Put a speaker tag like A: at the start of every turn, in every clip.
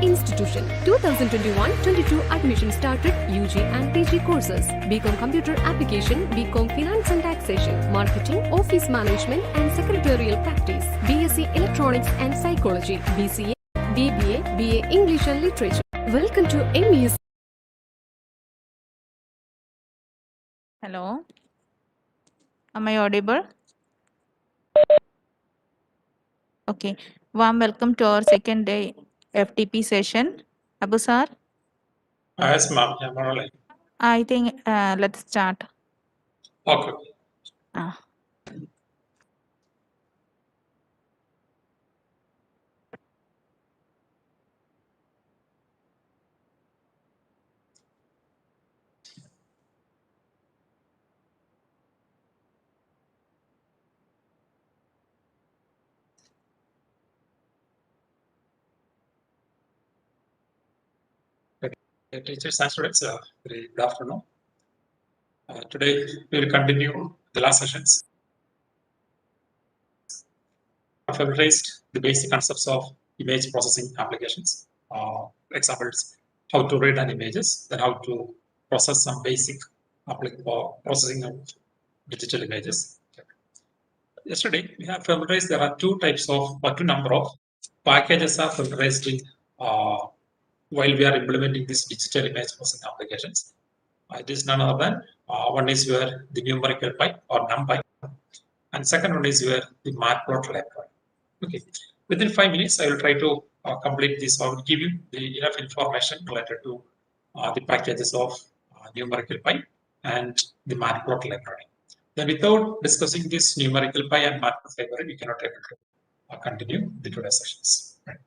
A: Institution 2021-22 admission started UG and PG courses BCom Computer Application, BCom Finance and Taxation, Marketing, Office Management and Secretarial Practice, BSc Electronics and Psychology, BCA, BBA, BA English and Literature. Welcome to MES.
B: Hello, am I audible? Okay, warm welcome to our second day FTP session. Abu sir?
C: Yes, ma'am. I'm all right.
B: I think let's start.
C: Okay. Teachers and students, very good afternoon. Today we will continue the last sessions. I have raised the basic concepts of image processing applications. Examples: how to read an images, then how to process some basic processing of digital images. Yesterday we have familiarized there are two number of packages are familiarized in while we are implementing this digital image processing applications. It is none other than one is where the numerical pi or numpy, and second one is where the matplot library. Okay, within 5 minutes I will try to complete this. I will give you the enough information related to the packages of numerical pi and the matplot library. Then without discussing this numerical pi and matplot library, we cannot able to continue the today's sessions. Right.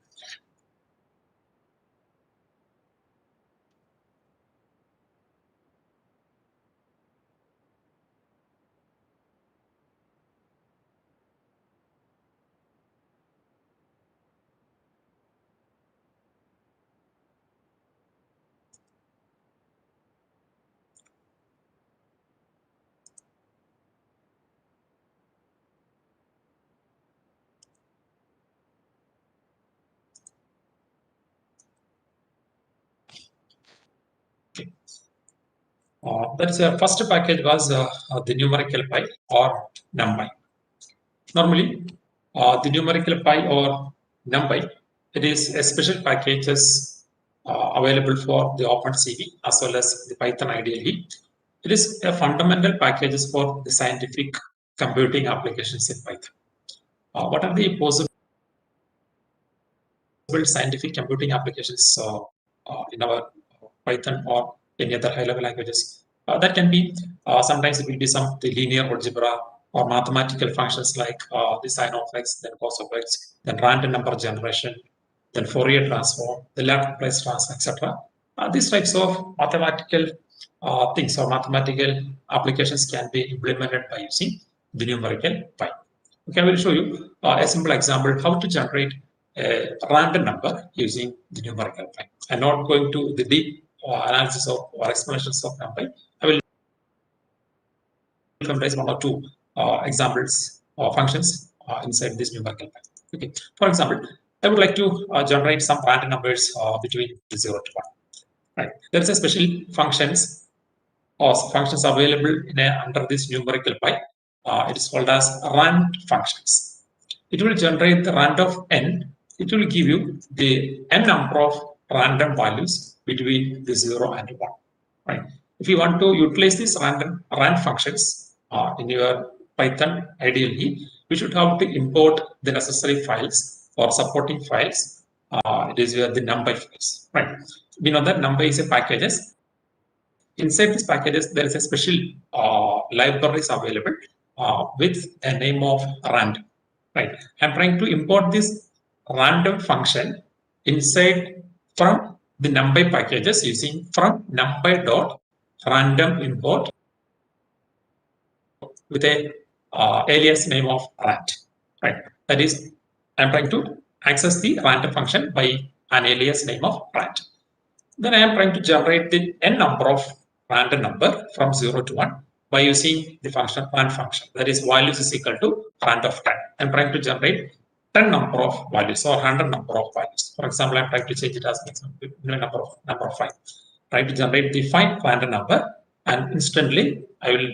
C: That is first package was the numerical pi or numpy. Normally, the numerical pi or numpy, it is a special packages available for the OpenCV as well as the Python IDLE. It is a fundamental packages for the scientific computing applications in Python. What are the possible scientific computing applications in our Python or any other high-level languages? That can be sometimes it will be some the linear algebra or mathematical functions like the sine of x, then cos of x, then random number generation, then Fourier transform, the Laplace transform, etc. These types of mathematical things or mathematical applications can be implemented by using the numerical pi. Okay, I will show you a simple example how to generate a random number using the numerical pi. I'm not going to the deep analysis of or explanations of numpy. I will summarize one or two examples or functions inside this numerical pi. Okay, for example, I would like to generate some random numbers between 0 to 1. Right, there is a special functions or functions available in under this numerical pi. It is called as rand functions. It will generate the rand of n. It will give you the n number of random values between the 0 and 1. Right. If you want to utilize these rand functions in your Python IDLE, we should have to import the necessary files or supporting files. It is the numpy files. Right. We know that numpy is a packages. Inside these packages, there is a special libraries available with a name of random. Right. I'm trying to import this random function inside from the numpy packages using from numpy dot random import with a alias name of rand. Right. That is, I'm trying to access the random function by an alias name of rand. Then I am trying to generate the n number of random number from 0 to 1 by using the function rand function. That is, values is equal to rand of 10. I'm trying to generate 10 number of values or 100 number of values. For example, I'm trying to change it as number of 5. Try to generate the 5 random number, and instantly I will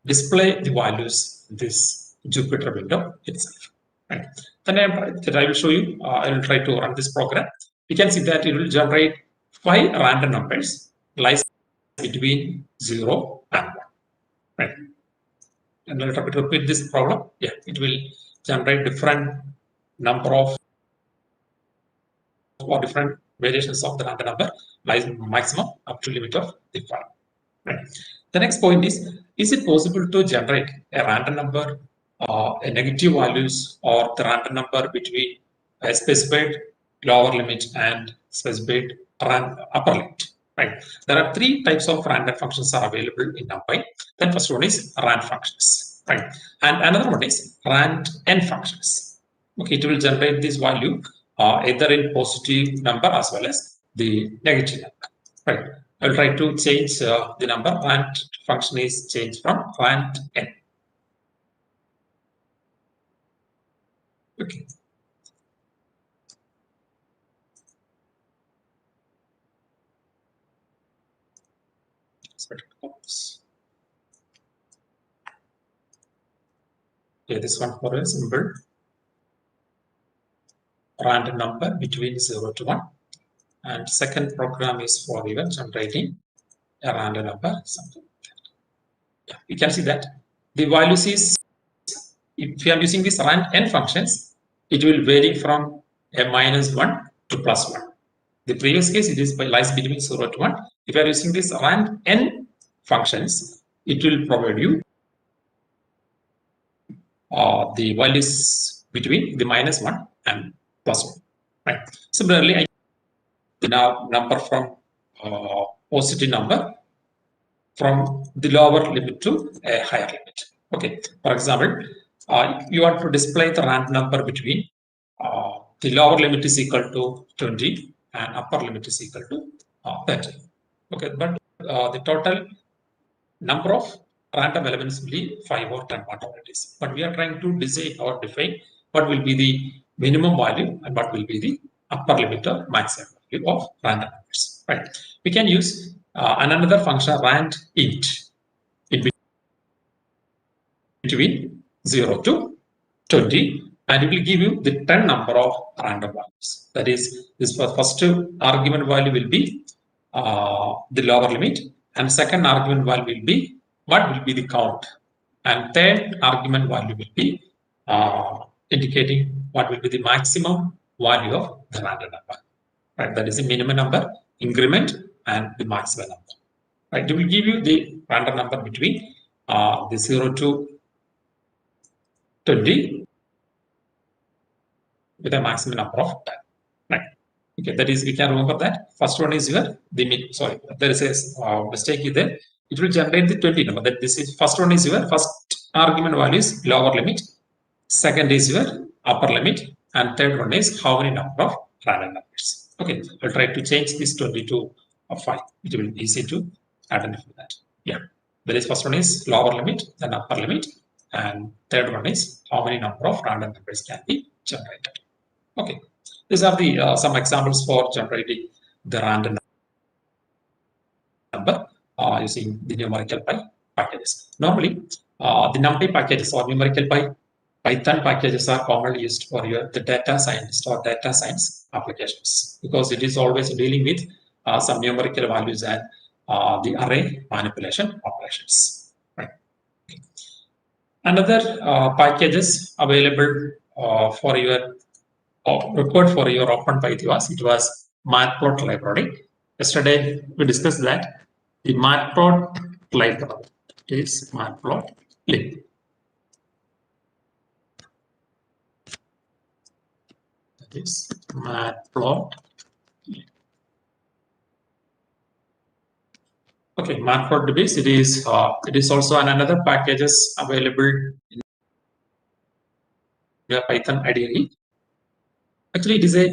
C: display the values in this Jupyter window itself. Right. Then I will show you. I will try to run this program. You can see that it will generate 5 random numbers lies between 0 and 1. Right. And I'll try to repeat this problem. Yeah, it will generate different number of or different variations of the random number lies maximum up to limit of the 5. Right. The next point is it possible to generate a random number, a negative values, or the random number between a specified lower limit and specified upper limit? Right. There are 3 types of random functions are available in NumPy. Then first one is rand functions, right? And another one is rand n functions. Okay, it will generate this value either in positive number as well as the negative number, right? I'll try to change the number. Rand function is changed from rand n. Okay. Okay, this one for a simple random number between 0 to 1. And second program is for even generating a random number, something like that. Yeah, you can see that the values is, if you are using this rand n functions, it will vary from a -1 to +1. The previous case, it is lies between 0 to 1. If you are using this rand n functions, it will provide you the values between the -1 and +1. Right. Similarly, the number from positive number from the lower limit to a higher limit. Okay. For example, you want to display the random number between the lower limit is equal to 20 and upper limit is equal to 30. Okay, but the total number of random elements will be 5 or 10, whatever it is. But we are trying to decide or define what will be the minimum value and what will be the upper limit or maximum value of random numbers. Right. We can use another function rand int in between 0 to 20, and it will give you the 10 number of random values. That is, this first argument value will be the lower limit, and second argument value will be what will be the count, and third argument value will be indicating what will be the maximum value of the random number. Right, that is the minimum number, increment, and the maximum number. Right, it will give you the random number between the 0 to 20 with a maximum number of 10. Right. Okay, that is, we can remember that. First one is your sorry, there is a mistake there. It will generate the 20 number. That this is first one is your first argument value is lower limit, second is your upper limit, and third one is how many number of random numbers. Okay, I'll try to change this 20 to 5. It will be easy to identify that. Yeah, that is first one is lower limit, then upper limit, and third one is how many number of random numbers can be generated. Okay, these are the some examples for generating the random number using the numerical pi packages. Normally, the NumPy packages or numerical pi Python packages are commonly used for the data scientist or data science applications, because it is always dealing with some numerical values and the array manipulation operations. Right. Okay. Another packages available for your required for your OpenPy was matplot library. Yesterday we discussed that the matplot library is matplotlib. That is matplot. Okay, matplotlib is it is also another packages available in the Python IDE. Actually, it is a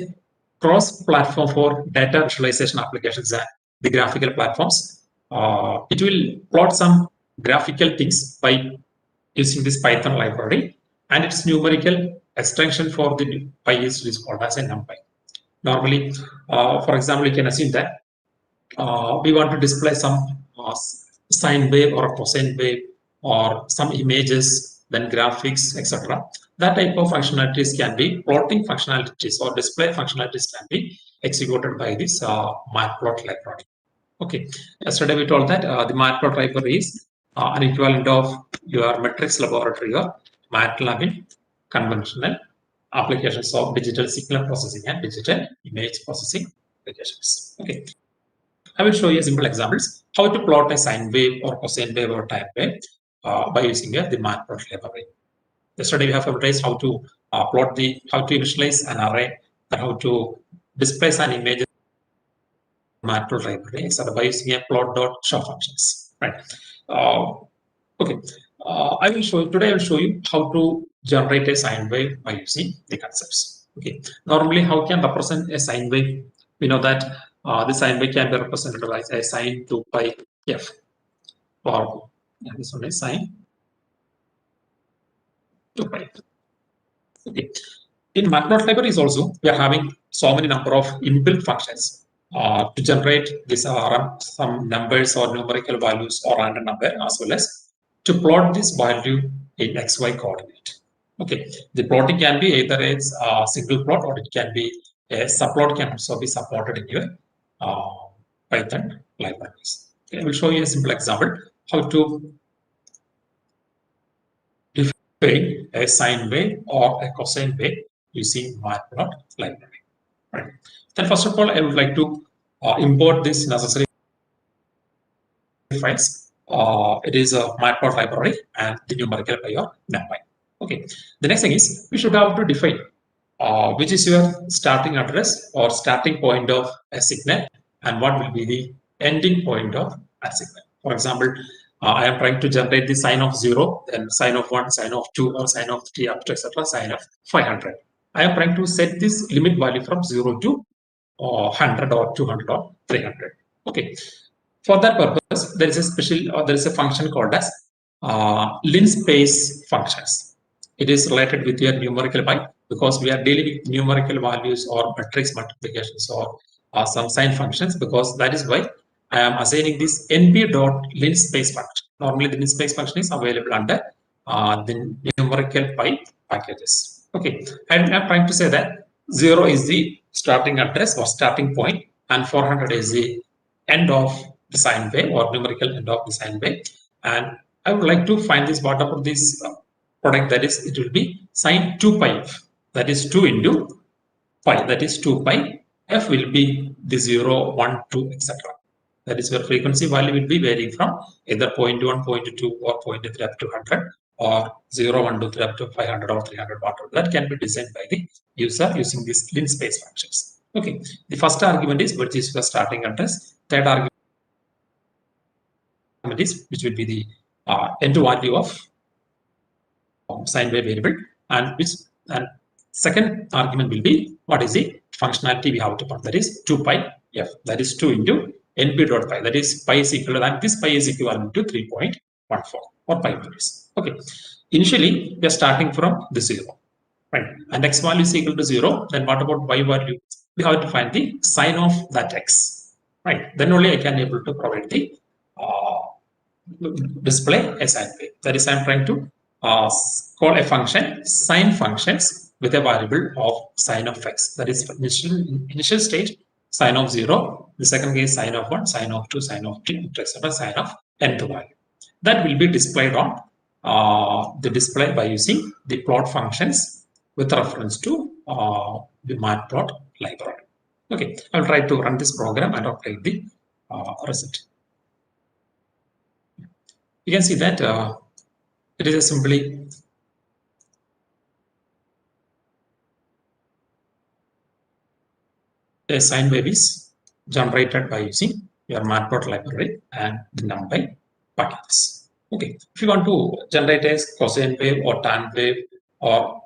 C: cross-platform for data visualization applications and the graphical platforms. It will plot some graphical things by using this Python library, and its numerical extension for the pi is called as a numpy. Normally, for example, you can assume that we want to display some sine wave or a cosine wave or some images, then graphics, etc. That type of functionalities can be plotting functionalities or display functionalities can be executed by this matplot library. Okay, yesterday we told that the matplot library is an equivalent of your metrics laboratory or MATLAB in conventional applications of digital signal processing and digital image processing applications. Okay, I will show you simple examples how to plot a sine wave or cosine wave or time wave by using the matplot library. Yesterday we have advertised how to how to initialize an array and how to display an image matplot library, etc. by using a plot.show functions. Right. Okay. I will show you today. I will show you how to generate a sine wave by using the concepts. Okay. Normally, how can represent a sine wave? We know that the sine wave can be represented as a sine 2 pi f. Or this one is sine 2 pi. Okay. In matplot libraries also, we are having so many number of inbuilt functions to generate this some numbers or numerical values or random number, as well as to plot this value in XY coordinate. Okay, the plotting can be either a single plot or it can be a subplot can also be supported in your Python libraries. Okay, I will show you a simple example how to define a sine wave or a cosine wave using matplot library. Right. Then first of all, I would like to import this necessary files. It is a matplot library and the numerical by your numpy. Okay. The next thing is we should have to define which is your starting address or starting point of a signal and what will be the ending point of a signal. For example, I am trying to generate the sine of 0, then sine of 1, sine of 2, or sine of 3, up to etc. sine of 500. I am trying to set this limit value from 0 to 100 or 200 or 300. Okay. For that purpose, there is a special or there is a function called as linspace functions. It is related with your numerical pi because we are dealing with numerical values or matrix multiplications or some sign functions, because that is why I am assigning this np.linspace function. Normally, the linspace function is available under the numerical pi packages. Okay, and I'm trying to say that 0 is the starting address or starting point, and 400 is the end of the sine wave or numerical end of the sine wave. And I would like to find this what about this product, that is it will be sine 2 pi f, that is 2 into pi, that is 2 pi f will be the 0, 1, 2, etc. That is where frequency value will be varying from either 0.1, 0.2 or 0.3 up to 100 or 0, 1, 2, 3 up to 500 or 300 whatever. That can be designed by the user using these linspace functions. Okay, the first argument is which is the starting address. Third argument is which will be the end value of sine wave variable, and second argument will be what is the functionality we have to put, that is 2 pi f, that is 2 into np.pi, that is pi is equal to, and this pi is equivalent to 3.14 or pi values. Okay, initially we are starting from the 0, right, and x value is equal to 0. Then what about y value? We have to find the sine of that x, right? Then only I can able to provide the display a sine wave. That is, I am trying to call a function sine functions with a variable of sine of x. That is initial stage sine of 0. The second case sine of 1, sine of 2, sine of 3, etc. sine of nth value. That will be displayed on the display by using the plot functions with reference to the matplot library. Okay, I will try to run this program and update the result. You can see that it is a simply a sine wave is generated by using your matplot library and the numpy packages. Okay, if you want to generate a cosine wave or tan wave or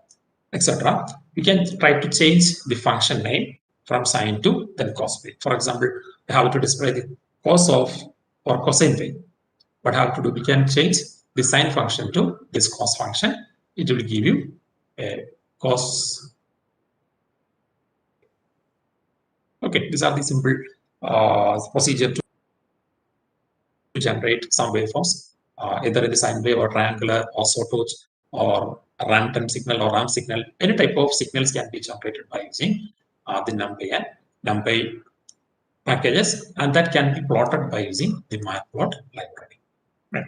C: etc., we can try to change the function name from sine to then cos wave. For example, we have to display the cos of or cosine wave. What have to do? We can change the sine function to this cos function. It will give you a cos. Okay, these are the simple procedure to generate some waveforms, either in the sine wave or triangular or sawtooth or random signal or ramp signal. Any type of signals can be generated by using the NumPy and NumPy packages, and that can be plotted by using the matplot library. Right.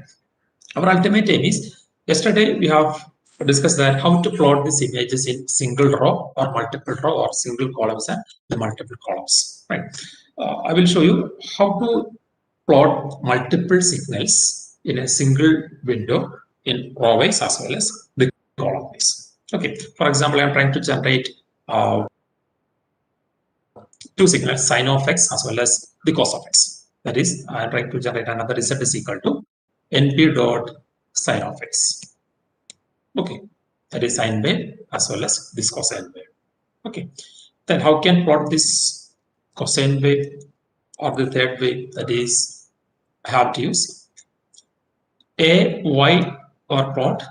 C: Our ultimate aim is, yesterday we have discussed that how to plot these images in single row or multiple row or single columns and the multiple columns. Right. I will show you how to plot multiple signals in a single window in row wise as well as the column wise. Okay. For example, I am trying to generate two signals, sine of x as well as the cos of x. That is, I am trying to generate another z is equal to np dot sine of x. Okay, that is sine wave as well as this cosine wave. Okay, then how can plot this cosine wave or the third wave? That is, I have to use a y or plot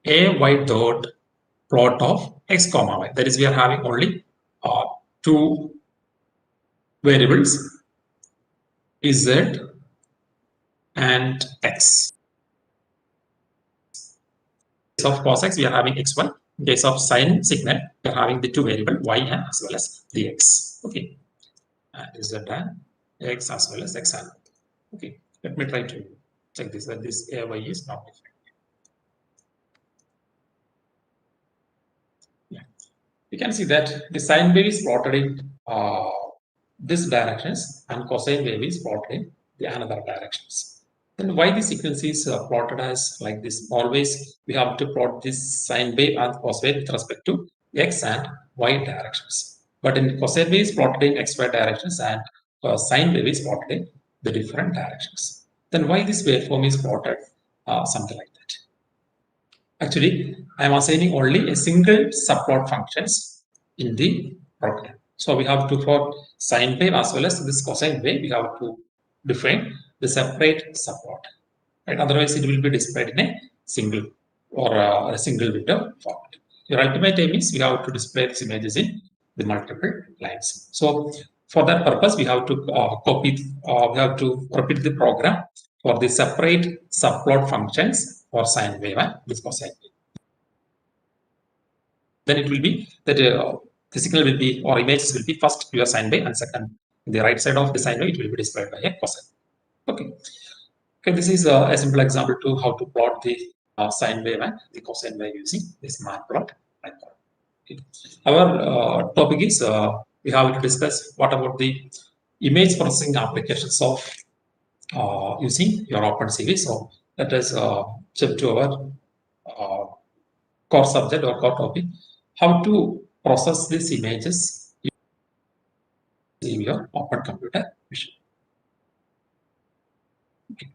C: a y dot plot of x comma y. That is, we are having only two variables, z and x. In case of cos x, we are having xy. In case of sine signal, we are having the two variable y and as well as the x. Okay, z and x as well as x and. Okay, let me try to check this. That this ay is not different. Yeah, you can see that the sine wave is plotted in this directions and cosine wave is plotted in the another directions. Then why the sequence is plotted as like this? Always we have to plot this sine wave and cos wave with respect to x and y directions. But in cosine wave is plotted in xy directions and sine wave is plotted in the different directions. Then why this waveform is plotted something like that? Actually, I am assigning only a single subplot functions in the program. So we have to, for sine wave as well as this cosine wave, we have to define the separate subplot. Right? Otherwise, it will be displayed in a single or a single window format. Your ultimate aim is we have to display these images in the multiple lines. So for that purpose, we have to we have to repeat the program for the separate subplot functions for sine wave and this cosine wave. Then it will be that the signal will be or images will be first your sine wave and second the right side of the sine wave it will be displayed by a cosine. Okay. Okay, this is a simple example to how to plot the sine wave and the cosine wave using this matplot. Okay. Our topic is we have to discuss what about the image processing applications of using your OpenCV. So let us jump to our core subject or core topic, how to process these images using your open computer vision. Okay.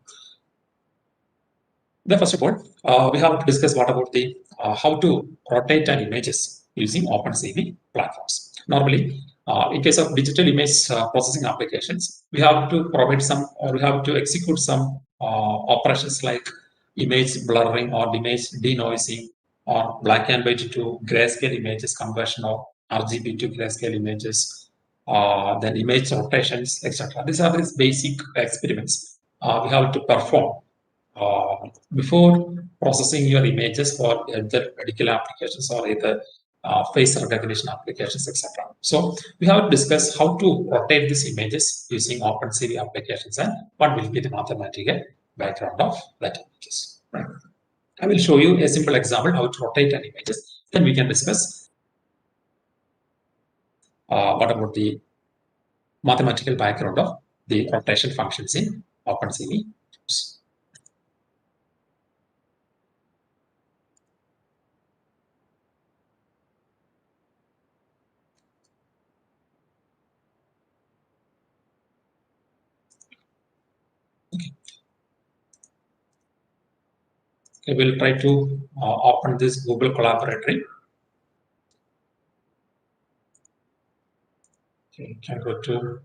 C: Then first of all, we have to discuss what about the how to rotate an images using OpenCV platforms. Normally, in case of digital image processing applications, we have to provide some or we have to execute some operations like image blurring or image denoising or black and white to grayscale images conversion or RGB to grayscale images, then image rotations, etc. These are these basic experiments we have to perform before processing your images for either medical applications or either face recognition applications, etc. So we have discussed how to rotate these images using OpenCV applications and what will be the mathematical background of that images. Right. I will show you a simple example how to rotate an images. Then we can discuss what about the mathematical background of the rotation functions in OpenCV. Okay, we'll try to open this Google Collaboratory. Okay, can go to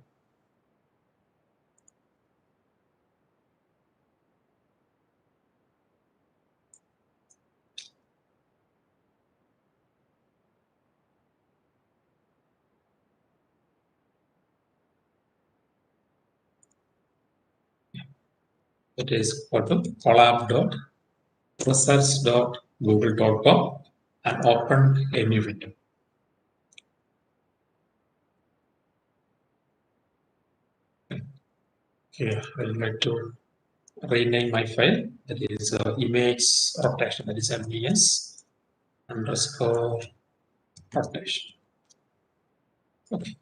C: It is equal to collab.research.google.com and open a new window. Okay, I would like to rename my file. That is image rotation. That is MES underscore rotation. Okay.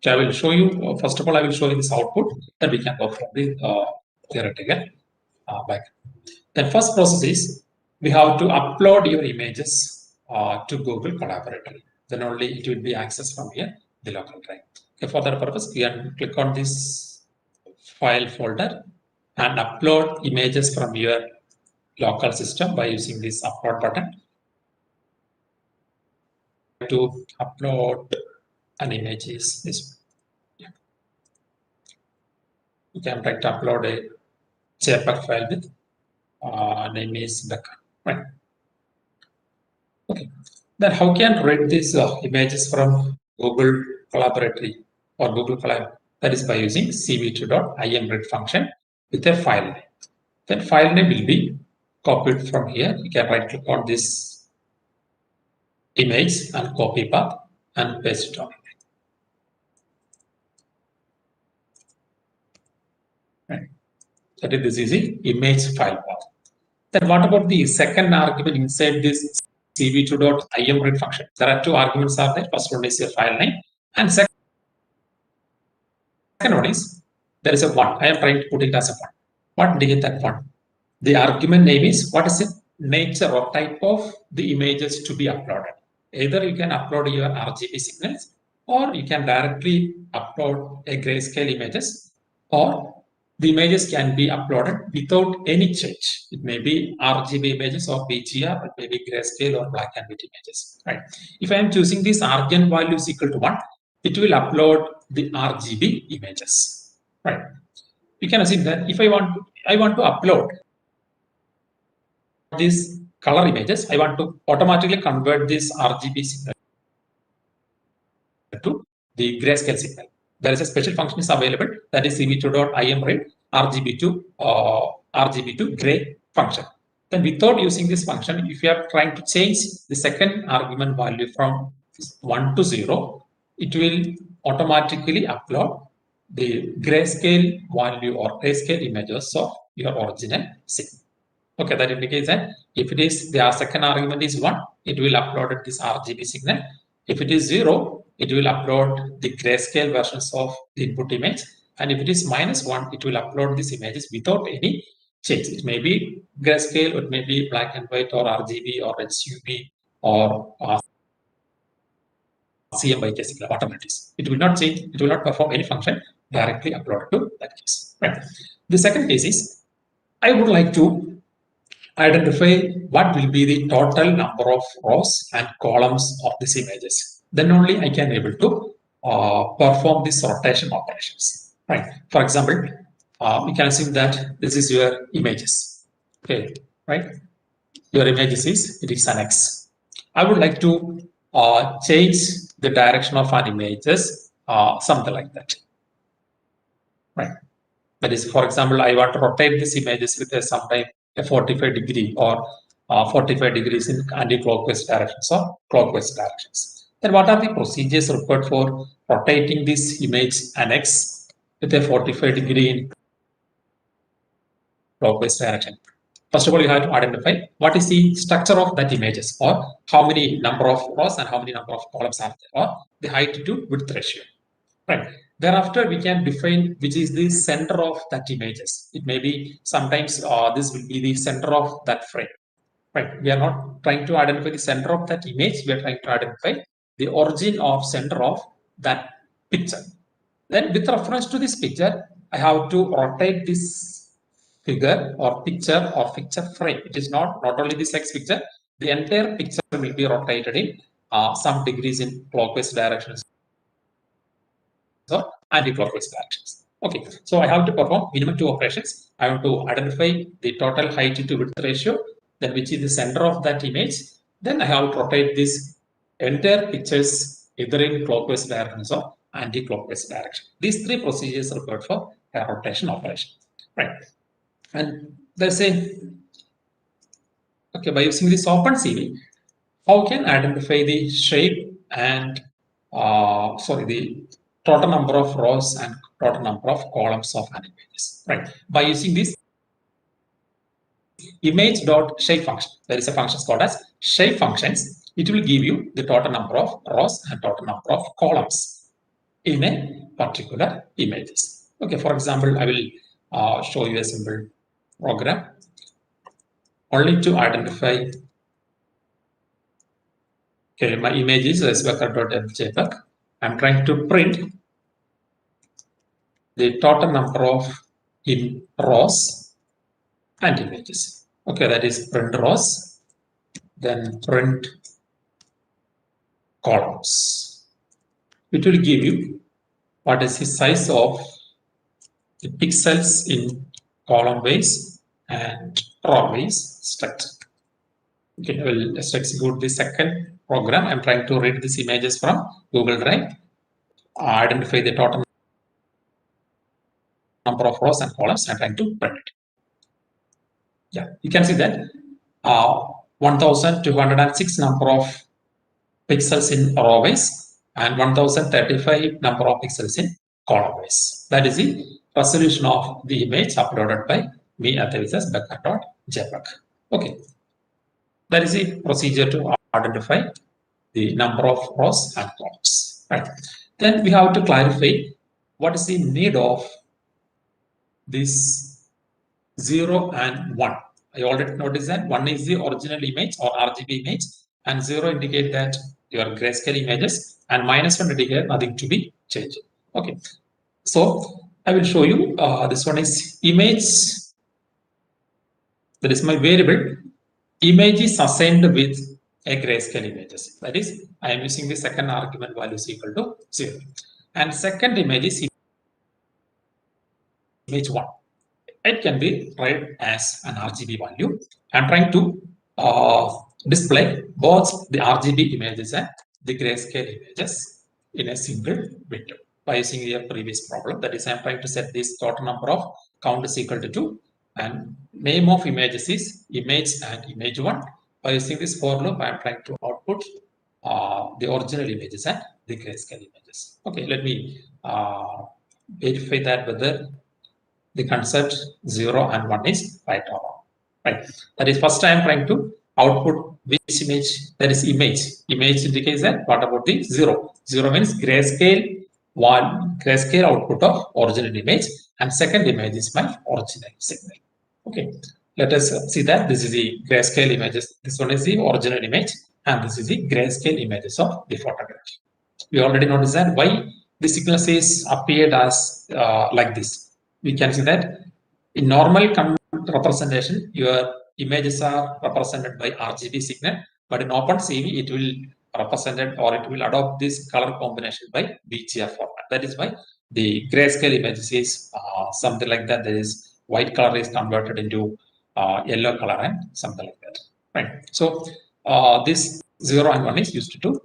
C: So I will show you. First of all, I will show you this output. Then we can go from the theoretical back. Then first process is we have to upload your images to Google Collaboratory. Then only it will be accessed from here, the local drive. Okay, for that purpose, we can click on this file folder and upload images from your local system by using this upload button. To upload an image is this. You can try to upload a JPEG file with name is Becca. Right. Okay. Then how can read these images from Google Collaboratory or Google Colab? That is by using cv2.imread function with a file name. Then file name will be copied from here. You can right click on this image and copy path and paste it on. Right. That is, this is the image file path. Then what about the second argument inside this cv2.imread function? There are two arguments are there. First one is your file name and second one is there is a 1. I am trying to put it as a 1. What did that 1? The argument name is what is the nature or type of the images to be uploaded. Either you can upload your RGB signals or you can directly upload a grayscale images, or the images can be uploaded without any change. It may be RGB images or BGR, it may be grayscale or black and white images. Right. If I am choosing this argent value is equal to 1, it will upload the RGB images. Right. You can assume that if I want to upload these color images, I want to automatically convert this RGB signal to the grayscale signal. There is a special function is available, that is cv2.imread RGB to gray function. Then without using this function, if you are trying to change the second argument value from 1 to 0, it will automatically upload the grayscale value or grayscale images of your original signal. Okay, that indicates that if it is the second argument is 1, it will upload this RGB signal. If it is 0, it will upload the grayscale versions of the input image. And if it is -1, it will upload these images without any change. It may be grayscale, it may be black and white or RGB or HUB or CMYK signal, whatever it is. It will not change, it will not perform any function directly uploaded to that case. Right. The second case is I would like to identify what will be the total number of rows and columns of these images. Then only I can able to perform these rotation operations. Right. For example, we can assume that this is your images. Okay. Right. Your images is it is an X. I would like to change the direction of an images, something like that. Right. That is, for example, I want to rotate these images with a sometime a 45 degree or 45 degrees in anti-clockwise directions or clockwise directions. Then what are the procedures required for rotating this image an X with a 45 degree in clockwise direction? First of all, you have to identify what is the structure of that images, or how many number of rows and how many number of columns are there, or the height to width ratio. Right. Thereafter, we can define which is the center of that images. It may be sometimes this will be the center of that frame. Right. We are not trying to identify the center of that image. We are trying to identify the origin of center of that picture. Then with reference to this picture, I have to rotate this figure or picture frame. It is not only this X picture, the entire picture will be rotated in some degrees in clockwise directions or anti-clockwise directions. Okay, so I have to perform minimum 2 operations. I have to identify the total height to width ratio, then which is the center of that image. Then I have to rotate this entire pictures either in clockwise directions or anti-clockwise direction. These 3 procedures are required for a rotation operation. Right. And let's say, okay, by using this OpenCV, how can identify the shape and the total number of rows and total number of columns of an images, right? By using this image.shape function, there is a function called as shape functions. It will give you the total number of rows and total number of columns in a particular images. Okay, for example, I will show you a simple program only to identify. Okay, my image is svector.jpg. I'm trying to print the total number of in rows and images. Okay, that is print rows, then print columns. It will give you what is the size of the pixels in column wise and row wise structure. Okay, I will just execute the second program. I'm trying to read these images from Google Drive, identify the total number of rows and columns. I'm trying to print it. Yeah, you can see that 1206 number of pixels in row wise and 1035 number of pixels in column wise. That is the resolution of the image uploaded by me at becker.jpg. Okay, that is the procedure to identify the number of rows and columns. Right. Then we have to clarify what is the need of this 0 and 1. I already noticed that 1 is the original image or RGB image, and 0 indicate that your grayscale images, and -1 indicate nothing to be changed. Okay, so I will show you. This one is image. That is my variable. Image is assigned with a grayscale images. That is, I am using the second argument value is equal to 0, and second image is image 1. It can be read as an RGB value. I'm trying to display both the RGB images and the grayscale images in a single window by using the previous problem. That is, I'm trying to set this total number of count is equal to 2, and name of images is image and image 1. By using this for loop, I'm trying to output the original images and the grayscale images. Okay, let me verify that whether the concept 0 and 1 is right or wrong. Right. That is, first I am trying to output which image, that is image. Image indicates that. What about the 0? 0 means grayscale output of original image, and second image is my original signal. Okay. Let us see that this is the grayscale images. This one is the original image, and this is the grayscale images of the photograph. We already noticed that why the signal is appeared as like this. We can see that in normal representation, your images are represented by RGB signal, but in OpenCV, it will represented or it will adopt this color combination by BGR format. That is why the grayscale images is something like that. There is white color is converted into yellow color and something like that. Right. So this 0 and 1 is used to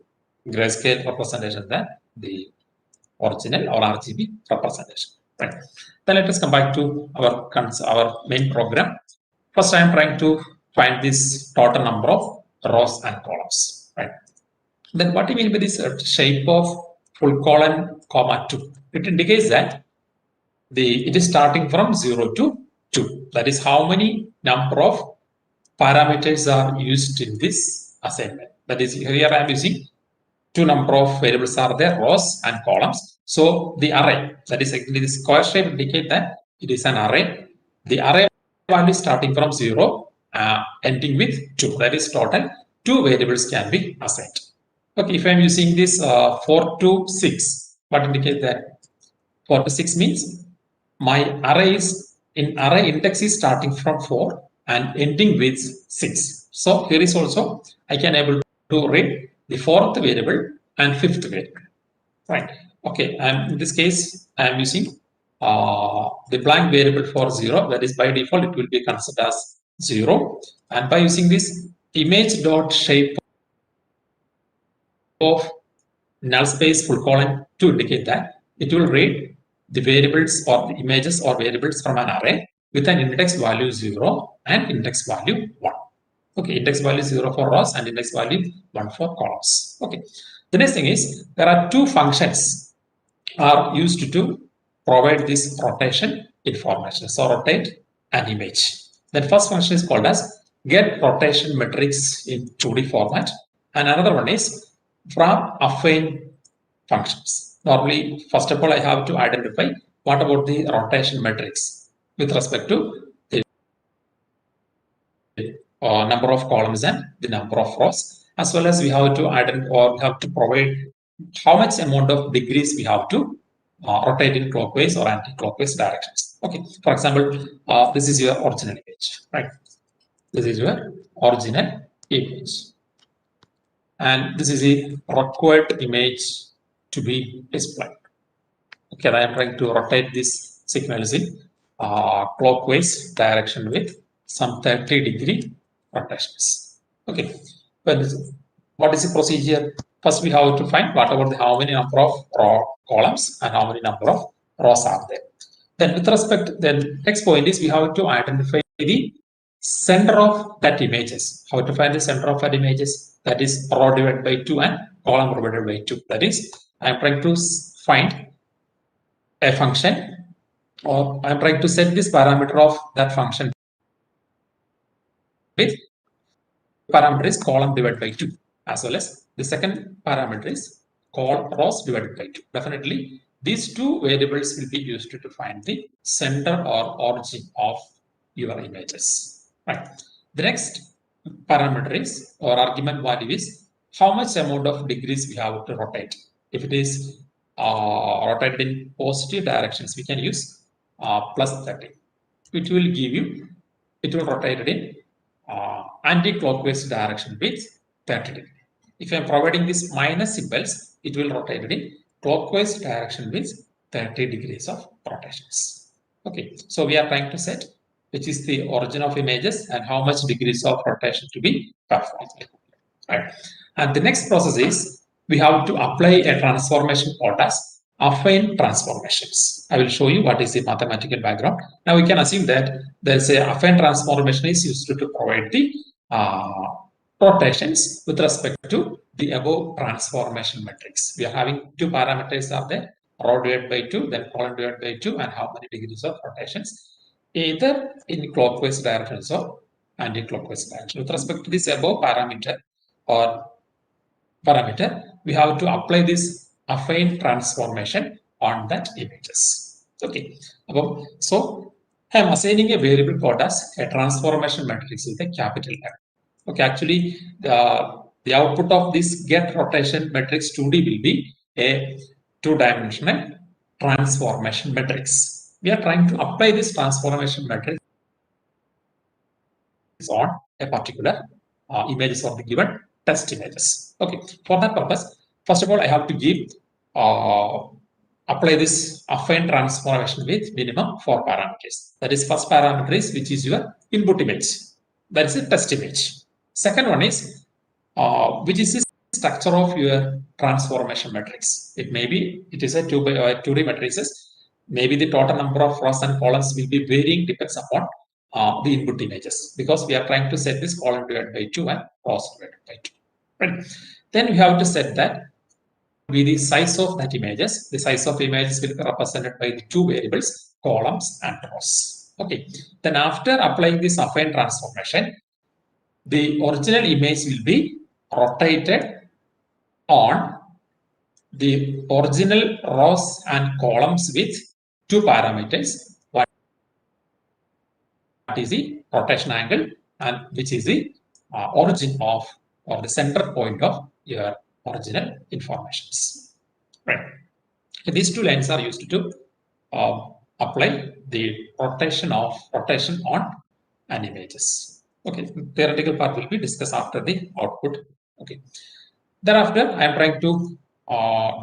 C: grayscale representation than the original or RGB representation. Right. Then let us come back to our main program. First, I am trying to find this total number of rows and columns. Right. Then what do you mean by this shape of full colon comma 2? It indicates that it is starting from 0 to 2. That is how many number of parameters are used in this assignment. That is, here I am using two number of variables are there, rows and columns. So the array, that is actually the square shape indicate that it is an array. The array value starting from 0, ending with 2. That is total 2 variables can be assigned. Okay, if I'm using this 4 to 6, what indicate that 4 to 6 means my array index is starting from 4 and ending with 6. So here is also I can able to read the 4th variable and 5th variable. Right. Okay. And in this case, I am using the blank variable for 0. That is by default, it will be considered as 0. And by using this image dot shape of null space full colon to indicate that it will read the variables or the images or variables from an array with an index value 0 and index value 1. Okay, index value 0 for rows and index value 1 for columns. Okay. The next thing is there are two functions are used to provide this rotation information. So rotate an image. The first function is called as get rotation matrix in 2D format, and another one is from affine functions. Normally, first of all, I have to identify what about the rotation matrix with respect to the number of columns and the number of rows, as well as we have to identify or we have to provide how much amount of degrees we have to rotate in clockwise or anti-clockwise directions. Okay, for example, this is your original image, right? This is your original image, and this is a required image to be displayed. Okay, I am trying to rotate this signals in clockwise direction with some 30-degree rotations. Okay, but what is the procedure? First, we have to find what about how many number of columns and how many number of rows are there. Then, with respect, then next point is we have to identify the center of that images. How to find the center of that images? That is row divided by 2 and column divided by 2. That is, I am trying to find a function, or I am trying to set this parameter of that function with parameter is column divided by 2, as well as the second parameter is rows divided by 2. Definitely, these two variables will be used to find the center or origin of your images. Right. The next parameter is or argument value is how much amount of degrees we have to rotate. If it is rotated in positive directions, we can use plus 30. It will give you, it will rotate it in anti-clockwise direction with 30 degree. If I am providing this minus symbols, it will rotate it in clockwise direction with 30 degrees of rotations. Okay, so we are trying to set which is the origin of images and how much degrees of rotation to be performed. Right. And the next process is we have to apply a transformation called as affine transformations. I will show you what is the mathematical background. Now we can assume that there is a affine transformation is used to provide the rotations with respect to the above transformation matrix. We are having two parameters are there, row divided by 2, then column divided by 2, and how many degrees of rotations, either in clockwise directions or anti-clockwise direction. With respect to this above parameter, we have to apply this affine transformation on that images. Okay, so I am assigning a variable called as a transformation matrix with a capital M. Okay, actually the output of this get rotation matrix 2D will be a two-dimensional transformation matrix. We are trying to apply this transformation matrix on a particular images of the given test images. Okay, for that purpose, first of all, I have to give apply this affine transformation with minimum 4 parameters. That is, first parameter is which is your input image. That is a test image. Second one is which is the structure of your transformation matrix. It may be it is a 2D matrices. Maybe the total number of rows and columns will be varying depends upon the input images, because we are trying to set this column divided by 2 and rows divided by 2. Right. Then we have to set that be the size of that images. The size of images will be represented by the two variables, columns and rows. Okay. Then after applying this affine transformation, the original image will be rotated on the original rows and columns with two parameters. What is the rotation angle and which is the origin of or the center point of your original informations. Right. So these two lines are used to apply the rotation on an images. Okay, theoretical part will be discussed after the output. Okay, thereafter I am trying to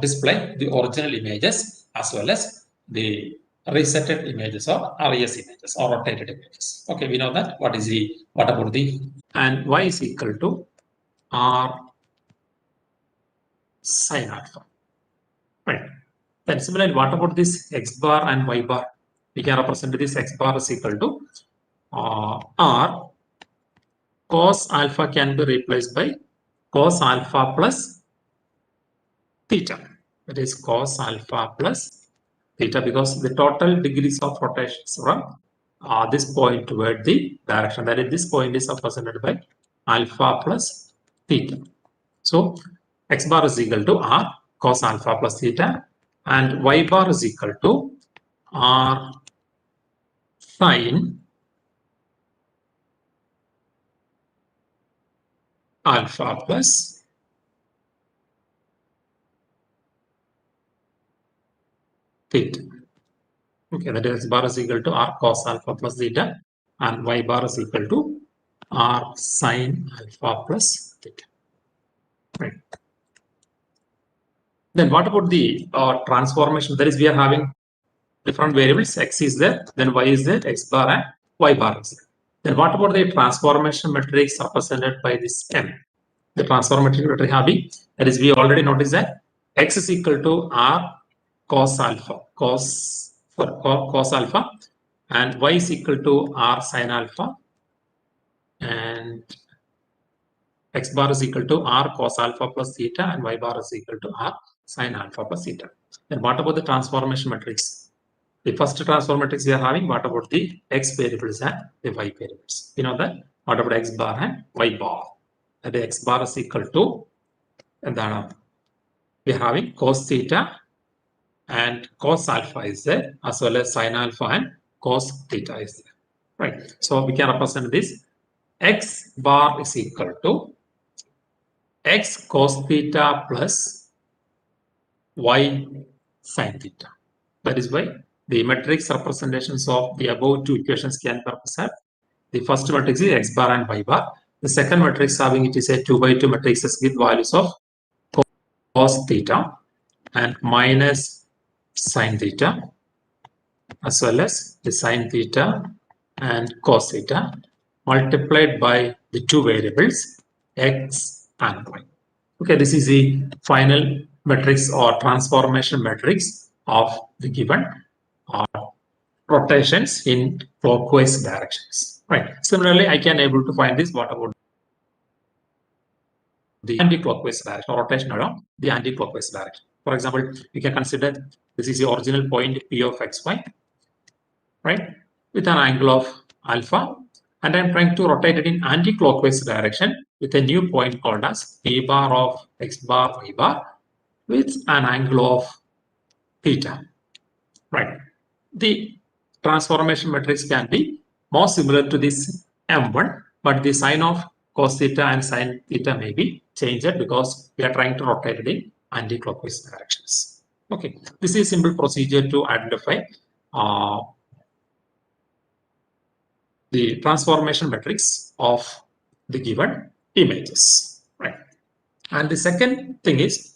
C: display the original images as well as the resetted images or RES images or rotated images. Okay, we know that what about the and y is equal to r sin alpha. Right. Then similarly, what about this x bar and y bar? we can represent this x bar is equal to r cos alpha can be replaced by cos alpha plus theta. That is cos alpha plus theta, because the total degrees of rotation from this point toward the direction. That is, this point is represented by alpha plus theta. So x bar is equal to r cos alpha plus theta, and y bar is equal to r sin alpha plus theta. Okay, that is bar is equal to r cos alpha plus theta, and y bar is equal to r sin alpha plus theta. Right. Then what about the transformation? That is, we are having different variables. X is there, then y is there, x bar and y bar is there. Then what about the transformation matrix represented by this M? The transformation matrix having, that is, we already noticed that x is equal to r cos alpha, cos alpha, and y is equal to r sin alpha, and x bar is equal to r cos alpha plus theta, and y bar is equal to r sin alpha plus theta. Then what about the transformation matrix? The first transform matrix we are having, what about the x variables and the y variables? You know that. What about x bar and y bar? That is, x bar is equal to, and then we are having cos theta and cos alpha is there, as well as sin alpha and cos theta is there. Right. So we can represent this. X bar is equal to x cos theta plus y sin theta. That is why the matrix representations of the above two equations can be represented. The first matrix is x bar and y bar. The second matrix having it is a 2 by 2 matrices with values of cos theta and minus sin theta, as well as the sin theta and cos theta multiplied by the two variables x and y. Okay, this is the final matrix or transformation matrix of the given rotations in clockwise directions. Right. Similarly, I can able to find this. What about the anti-clockwise direction, rotation along the anti-clockwise direction? For example, we can consider this is the original point P of xy, right, with an angle of alpha, and I'm trying to rotate it in anti-clockwise direction with a new point called as a bar of x bar y bar with an angle of theta. Right. The transformation matrix can be more similar to this M1, but the sign of cos theta and sin theta may be changed because we are trying to rotate it in anti-clockwise directions. Okay, this is simple procedure to identify the transformation matrix of the given images. Right. And the second thing is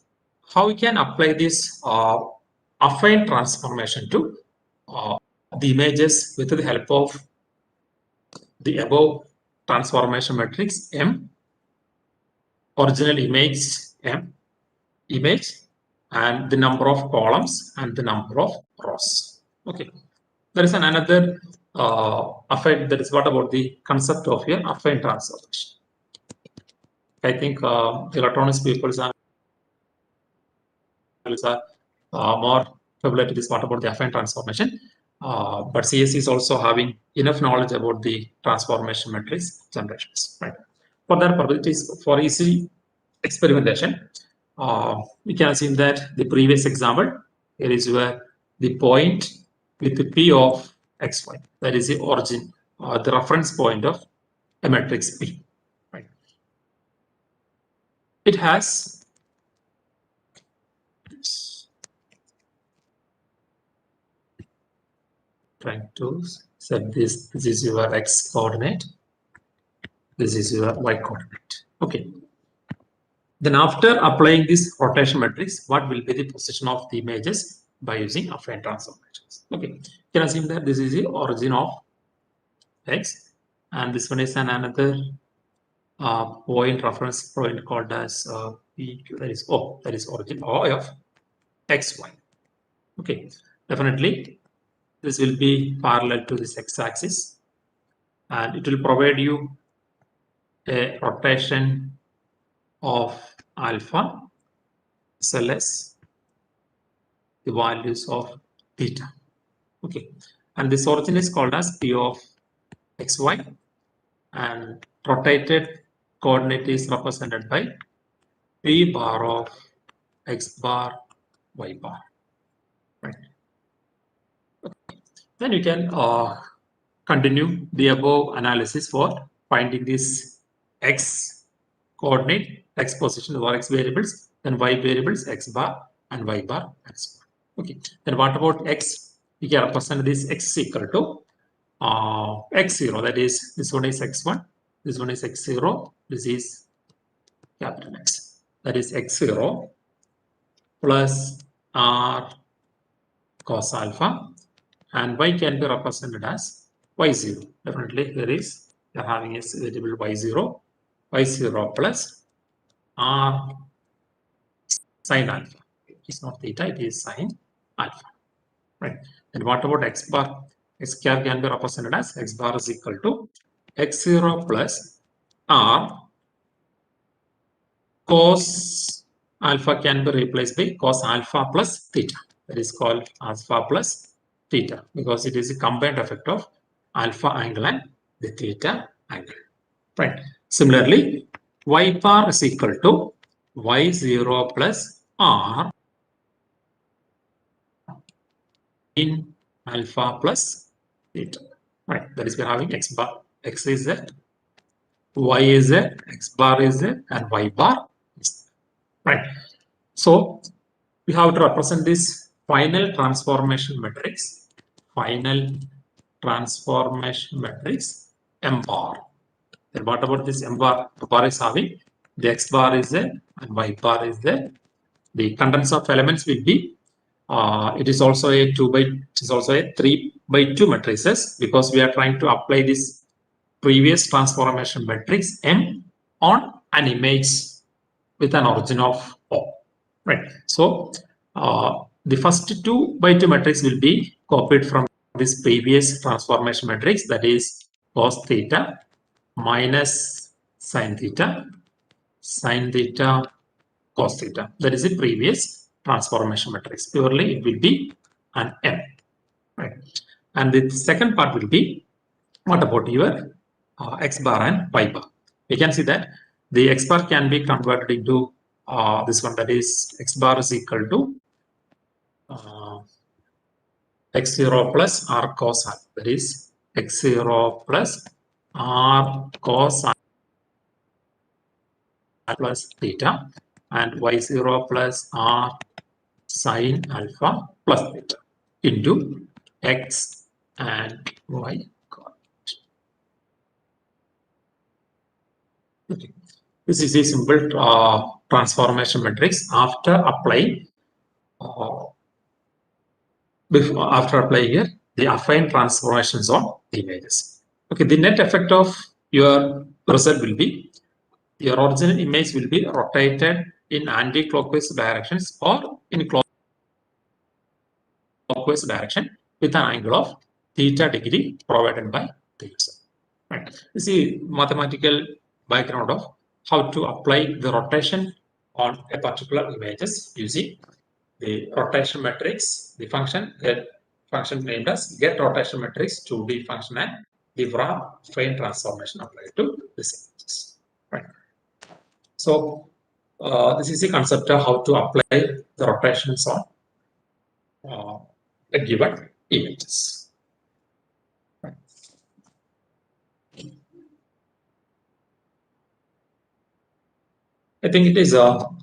C: how we can apply this affine transformation to the images with the help of the above transformation matrix M, original image M, image, and the number of columns and the number of rows. Okay, there is another affine, that is what about the concept of your affine transformation. I think electronics people are more familiar to this. What about the affine transformation? But CS is also having enough knowledge about the transformation matrix generations. Right. For that purpose, it is for easy experimentation. We can assume that the previous example, here is where the point with the P of xy, that is the origin, the reference point of a matrix P. Right. It has trying to set this. This is your x coordinate. This is your y coordinate. Okay. Then after applying this rotation matrix, what will be the position of the images by using affine transformations? Okay. You can assume that this is the origin of x, and this one is another point, reference point called as PQ. That is O. That is origin O of xy. Okay. Definitely, this will be parallel to this x-axis, and it will provide you a rotation of alpha as well as the values of theta. Okay, and this origin is called as P of xy, and rotated coordinate is represented by P bar of x bar y bar. Right. Okay. Then you can continue the above analysis for finding this x coordinate, x position or x variables, then y variables x bar and y bar and so on. Okay. Then what about x? We can represent this x equal to x0, that is, this one is x1, this one is x0, this is capital X, that is x0 plus r cos alpha, and y can be represented as y0. Definitely here is you are having a variable y0 plus r sin alpha. It's not theta, it is sin alpha. Right. And what about x bar? X bar can be represented as x bar is equal to x0 plus r cos alpha can be replaced by cos alpha plus theta. That is called alpha plus theta because it is a combined effect of alpha angle and the theta angle. Right. Similarly, y bar is equal to y0 plus r in alpha plus theta. Right. That is, we are having x bar, x is z, y is z, x bar is z, and y bar is z. Right. So we have to represent this final transformation matrix. Final transformation matrix M bar. Then what about this M bar? The bar is having the x bar is there and y bar is there. The contents of elements will be it is also a 3 by 2 matrices because we are trying to apply this previous transformation matrix M on an image with an origin of O. Right. So the first 2 by 2 matrix will be copied from this previous transformation matrix, that is cos theta minus sin theta, cos theta. That is the previous transformation matrix. Purely it will be an M. Right. And the second part will be, what about your x bar and y bar? We can see that the x bar can be converted into this one, that is x bar is equal to x0 plus r cos alpha, that is x0 plus r cos alpha plus theta, and y0 plus r sin alpha plus theta into x and y coordinate. Okay. This is a simple transformation matrix after applying here the affine transformations on the images. Okay, the net effect of your result will be your original image will be rotated in anti-clockwise directions or in clockwise direction with an angle of theta degree provided by the user. Right. You see mathematical background of how to apply the rotation on a particular images using the rotation matrix, the function named as get rotation matrix 2D function, and the affine transformation applied to this images. Right. So this is the concept of how to apply the rotations on a given images. Right. I think it is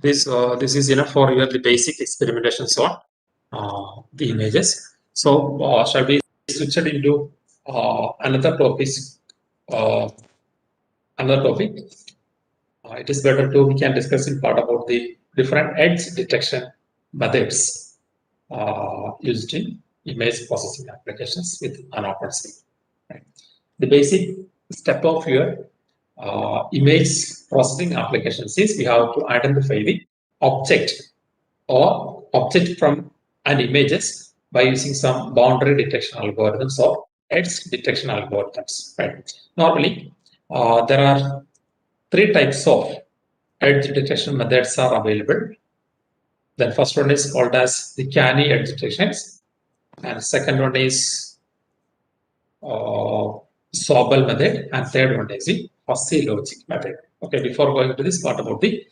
C: this is enough for your the basic experimentations on the images. So shall we switch it into another topic? It is better to we can discuss in part about the different edge detection methods used in image processing applications with an OpenCV. Right. The basic step of your image processing applications is we have to identify the object or object from an images by using some boundary detection algorithms or edge detection algorithms. Right. Normally, there are three types of edge detection methods are available. Then first one is called as the canny edge detections, and second one is Sobel method, and third one is the fuzzy logic method. Okay, before going to this part about the,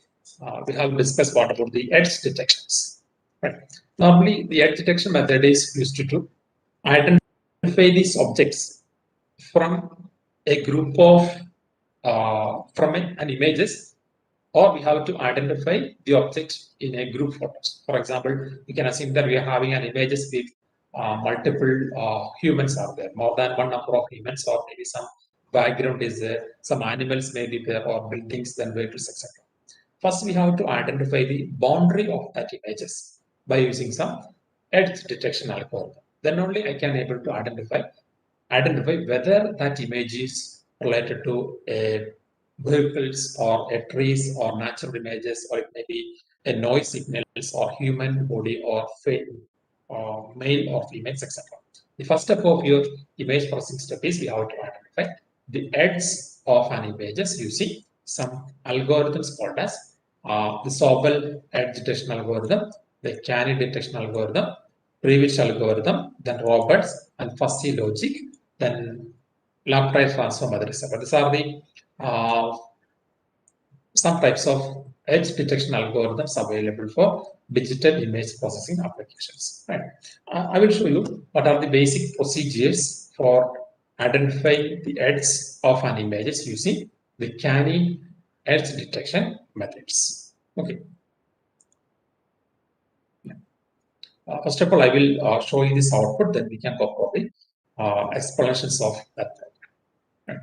C: we have discussed what about the edge detections. Right. Normally, the edge detection method is used to identify these objects from a group of from an images, or we have to identify the object in a group photos. For example, we can assume that we are having an images with multiple humans are there, more than one number of humans, or maybe some background is there, some animals may be there, or buildings, then vehicles, etc. First, we have to identify the boundary of that images by using some edge detection algorithm. Then only I can able to identify whether that image is related to a vehicles or a trees or natural images, or it may be a noise signals or human body or male or female, etc. The first step of your image processing step is we have to identify the edges of an images using some algorithms called as the Sobel edge detection algorithm, the canny detection algorithm, Prewish algorithm, then Roberts and fuzzy logic, then Laplace transform, etc. These are the some types of edge detection algorithms available for digital image processing applications. Right. I will show you what are the basic procedures for identifying the edges of an image using the canny edge detection methods. Okay. First of all, I will show you this output, then we can go for the explanations of that. Right.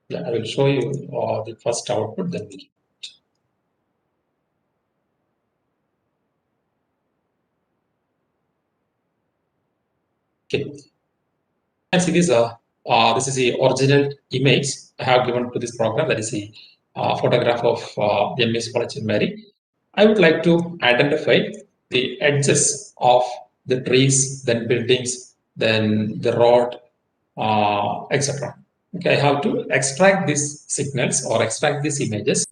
C: Yeah, I will show you the first output, then we can. Okay. You can see this. This is the original image I have given to this program. That is a photograph of the MES College in Mary. I would like to identify the edges of the trees, then buildings, then the road, etc. Okay, I have to extract these signals or extract these images,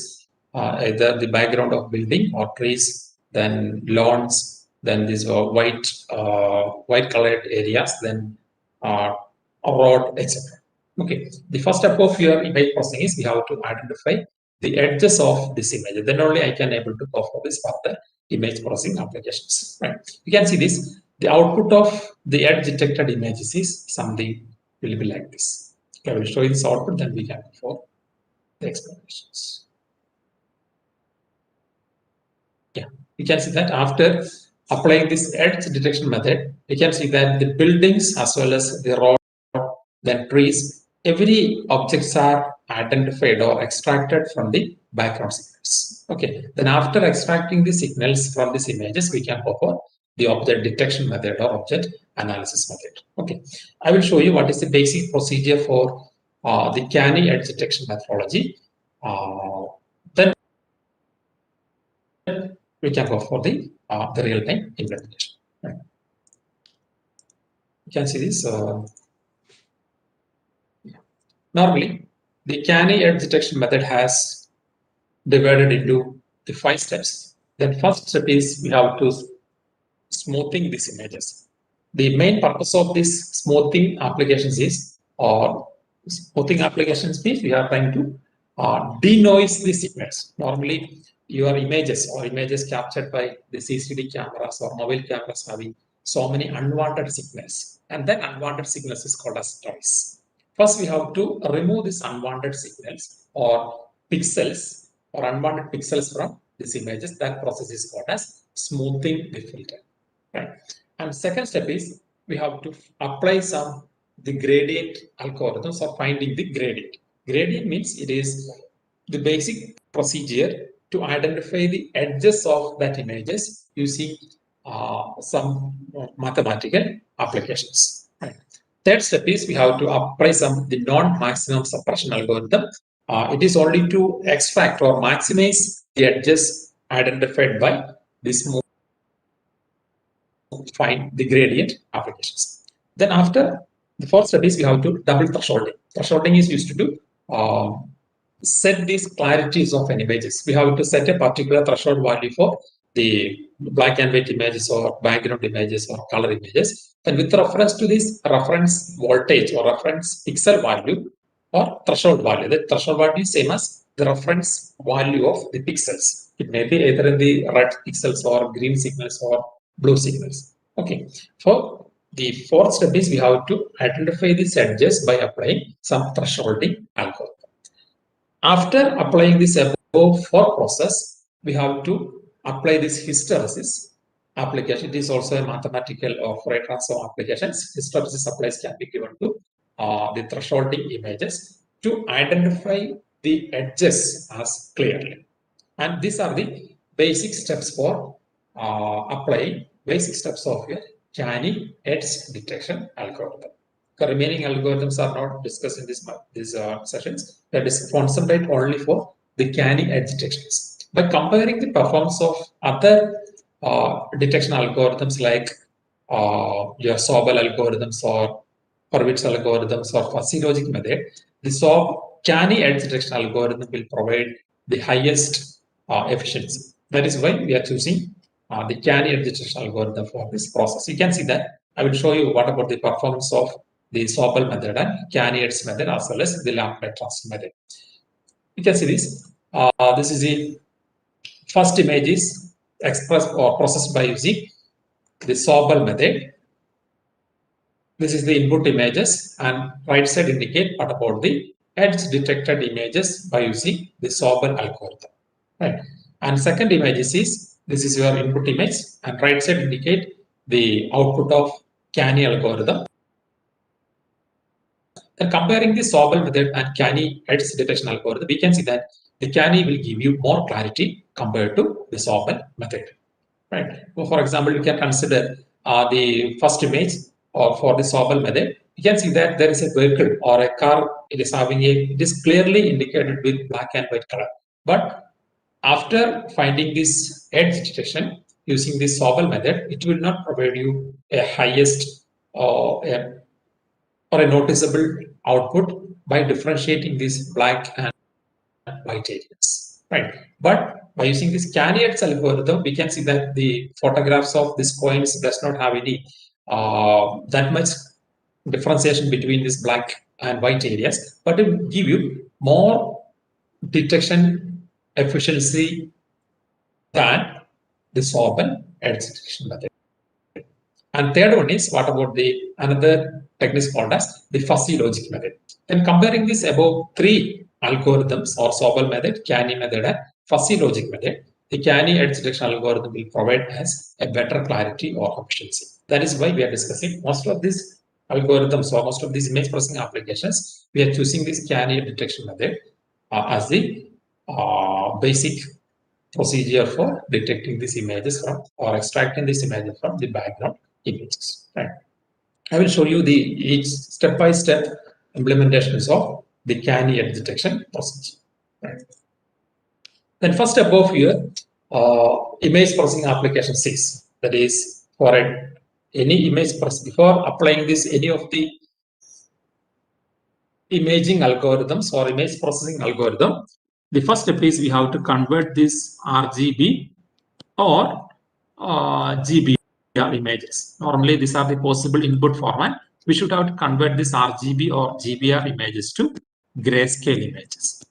C: either the background of building or trees, then lawns, then these white colored areas, then road, etc. Okay, the first step of your image processing is we have to identify the edges of this image. Then only I can able to go for this further image processing applications. Right? You can see this. The output of the edge detected images is something will be like this. Okay, I will show you this output, then we can go for the explanations. Yeah, you can see that after applying this edge detection method, you can see that the buildings as well as the road, then trees, every objects are identified or extracted from the background signals. Okay, then after extracting the signals from these images, we can go for the object detection method or object analysis method. Okay, I will show you what is the basic procedure for the canny edge detection methodology. Then we can go for the real-time implementation. Right. You can see this. Normally, the canny edge detection method has divided into the 5 steps. Then first step is we have to smoothing these images. The main purpose of this smoothing applications is, or smoothing applications means we are trying to denoise the signals. Normally, your images or images captured by the CCTV cameras or mobile cameras having so many unwanted signals, and then unwanted signals is called as noise. First, we have to remove these unwanted signals or pixels or unwanted pixels from these images. That process is called as smoothing the filter. Right. And second step is we have to apply the gradient algorithms or finding the gradient. Gradient means it is the basic procedure to identify the edges of that images using some mathematical applications. Right. Third step is we have to apply the non-maximum suppression algorithm. It is only to extract or maximize the edges identified by this find the gradient applications. Then after the fourth step is we have to double thresholding. Thresholding is used to do set these clarities of an images. We have to set a particular threshold value for the black and white images or background images or color images. And with reference to this reference voltage or reference pixel value or threshold value, the threshold value is same as the reference value of the pixels. It may be either in the red pixels or green signals or blue signals. Okay. For the fourth step is we have to identify these edges by applying some thresholding algorithm. After applying this above for process, we have to apply this hysteresis application. It is also a mathematical or Fourier transform applications. Hysteresis applies can be given to the thresholding images to identify the edges as clearly. And these are the basic steps for applying basic steps of your canny edge detection algorithm. The remaining algorithms are not discussed in these sessions. That is concentrate only for the canny edge detections. By comparing the performance of other detection algorithms like your Sobel algorithms or Hurwitz algorithms or fuzzy logic method, the canny edge detection algorithm will provide the highest efficiency. That is why we are choosing the canny edge detection algorithm for this process. You can see that. I will show you what about the performance of the Sobel method and canny edge method as well as the lambda transfer method. You can see this. This is the first images expressed or processed by using the Sobel method. This is the input images, and right side indicate what about the edge detected images by using the Sobel algorithm. Right. And second image is this is your input image, and right side indicate the output of canny algorithm. Then comparing the Sobel method and canny edge detection algorithm, we can see that the canny will give you more clarity compared to the Sobel method. Right. So for example, you can consider the first image or for the Sobel method. You can see that there is a vehicle or a car. It is clearly indicated with black and white color. But after finding this edge detection using this Sobel method, it will not provide you a highest or a noticeable output by differentiating these black and white areas, right? But by using this canny edge algorithm, we can see that the photographs of these coins does not have any that much differentiation between these black and white areas, but it will give you more detection efficiency than the Sobel edge detection method. And third one is what about the another technique called as the fuzzy logic method. Then comparing this above three algorithms or Sobel method, canny method, and fuzzy logic method, the canny edge detection algorithm will provide us a better clarity or efficiency. That is why we are discussing most of these algorithms or most of these image processing applications. We are choosing this canny edge detection method as the basic procedure for detecting these images from or extracting these images from the background images. Right. I will show you the each step-by-step implementations of the canny edge detection procedure. Right. Then first above here, image processing application 6. That is for any image processing. Before applying this, any of the imaging algorithms or image processing algorithm, the first step is we have to convert this RGB or GBR images. Normally, these are the possible input format. We should have to convert this RGB or GBR images to grayscale images.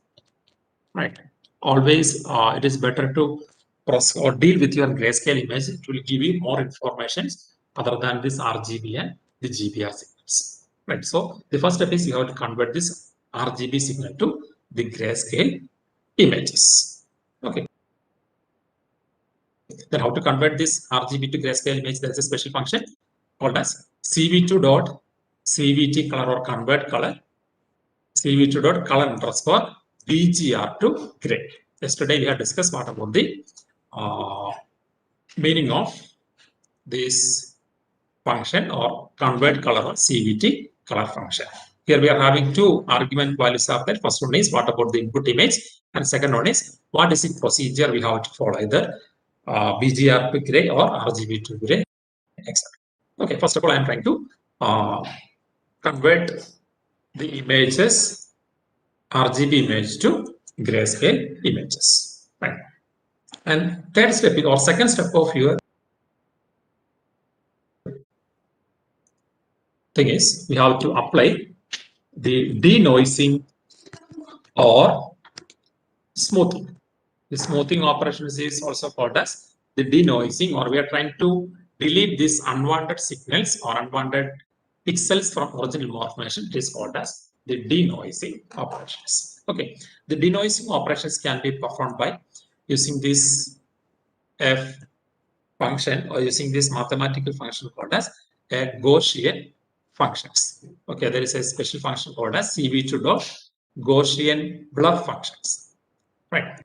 C: Right. Always, it is better to process or deal with your grayscale image. It will give you more information other than this RGB and the GBR signals. Right. So the first step is you have to convert this RGB signal to the grayscale images. Okay. Then how to convert this RGB to grayscale image? There is a special function called as cv2.cvt color or convert color, cv2.color underscore BGR to gray. Yesterday we have discussed what about the meaning of this function or convert color or CVT color function. Here we are having two argument values are there. First one is what about the input image, and second one is what is the procedure we have to follow, either BGR to gray or RGB to gray, etc. Okay, first of all, I am trying to convert the images, RGB image to grayscale images. Right. And third step or second step of your thing is we have to apply the denoising or smoothing. The smoothing operations is also called as the denoising, or we are trying to delete these unwanted signals or unwanted pixels from original morphation. It is called as the denoising operations. Okay, the denoising operations can be performed by using this f function or using this mathematical function called as a Gaussian functions. Okay, there is a special function called as cv2.Gaussian blur functions. Right.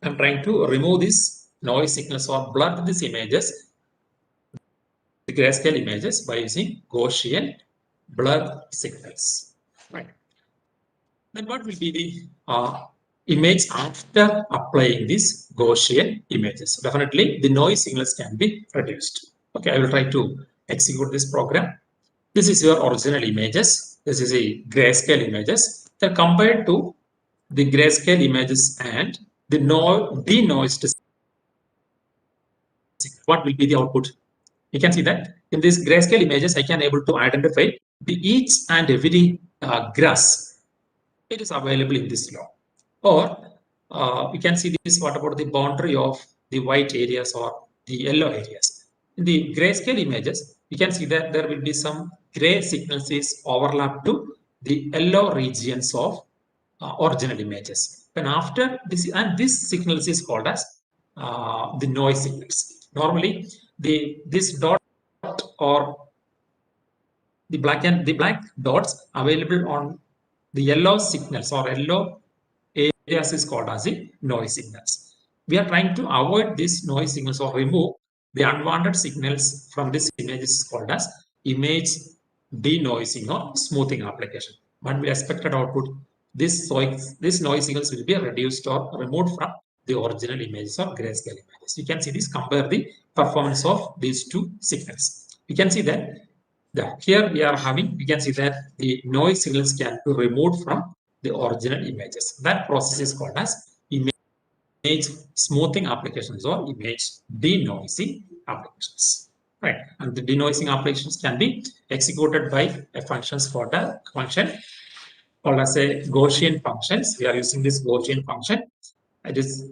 C: I'm trying to remove these noise signals or blur these images, the grayscale images, by using Gaussian blur signals. Right. Then what will be the image after applying these Gaussian images? Definitely the noise signals can be reduced. Okay, I will try to execute this program. This is your original images. This is a grayscale images. Then compared to the grayscale images and the denoised, what will be the output? You can see that in these grayscale images, I can able to identify the each and every grass. It is available in this law. Or you can see this, what about the boundary of the white areas or the yellow areas? In the grayscale images, you can see that there will be some gray signals is overlap to the yellow regions of original images. Then after this, and this signals is called as the noise signals. Normally, this dot or the black dots available on the yellow signals or yellow areas is called as the noise signals. We are trying to avoid these noise signals or remove the unwanted signals from this image is called as image denoising or smoothing application. When we expected output, this noise signals will be reduced or removed from the original images or grayscale images. You can see this, compare the performance of these two signals. You can see that here we are having, we can see that the noise signals can be removed from the original images. That process is called as image smoothing applications or image denoising applications. Right, and the denoising applications can be executed by a function called a function called as a Gaussian functions. We are using this Gaussian function. It is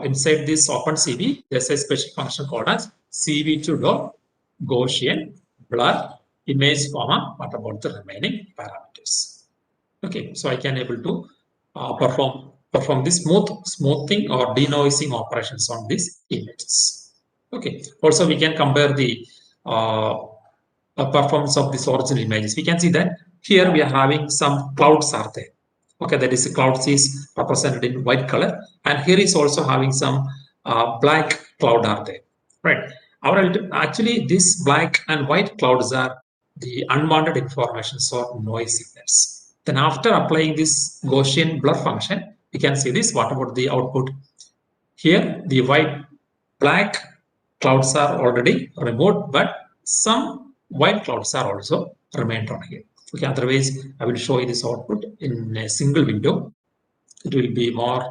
C: inside this OpenCV. There's a special function called as cv2.Gaussian blur image comma. What about the remaining parameters? Okay, so I can able to perform this smoothing or denoising operations on these images. Okay, also we can compare the performance of these original images. We can see that here we are having some clouds are there. Okay, that is the clouds is represented in white color, and here is also having some black cloud are there. Right. Actually, these black and white clouds are the unwanted informations or noise signals. Then after applying this Gaussian blur function, we can see this. What about the output? Here, the black clouds are already removed, but some white clouds are also remained on here. Okay, otherwise, I will show you this output in a single window. It will be more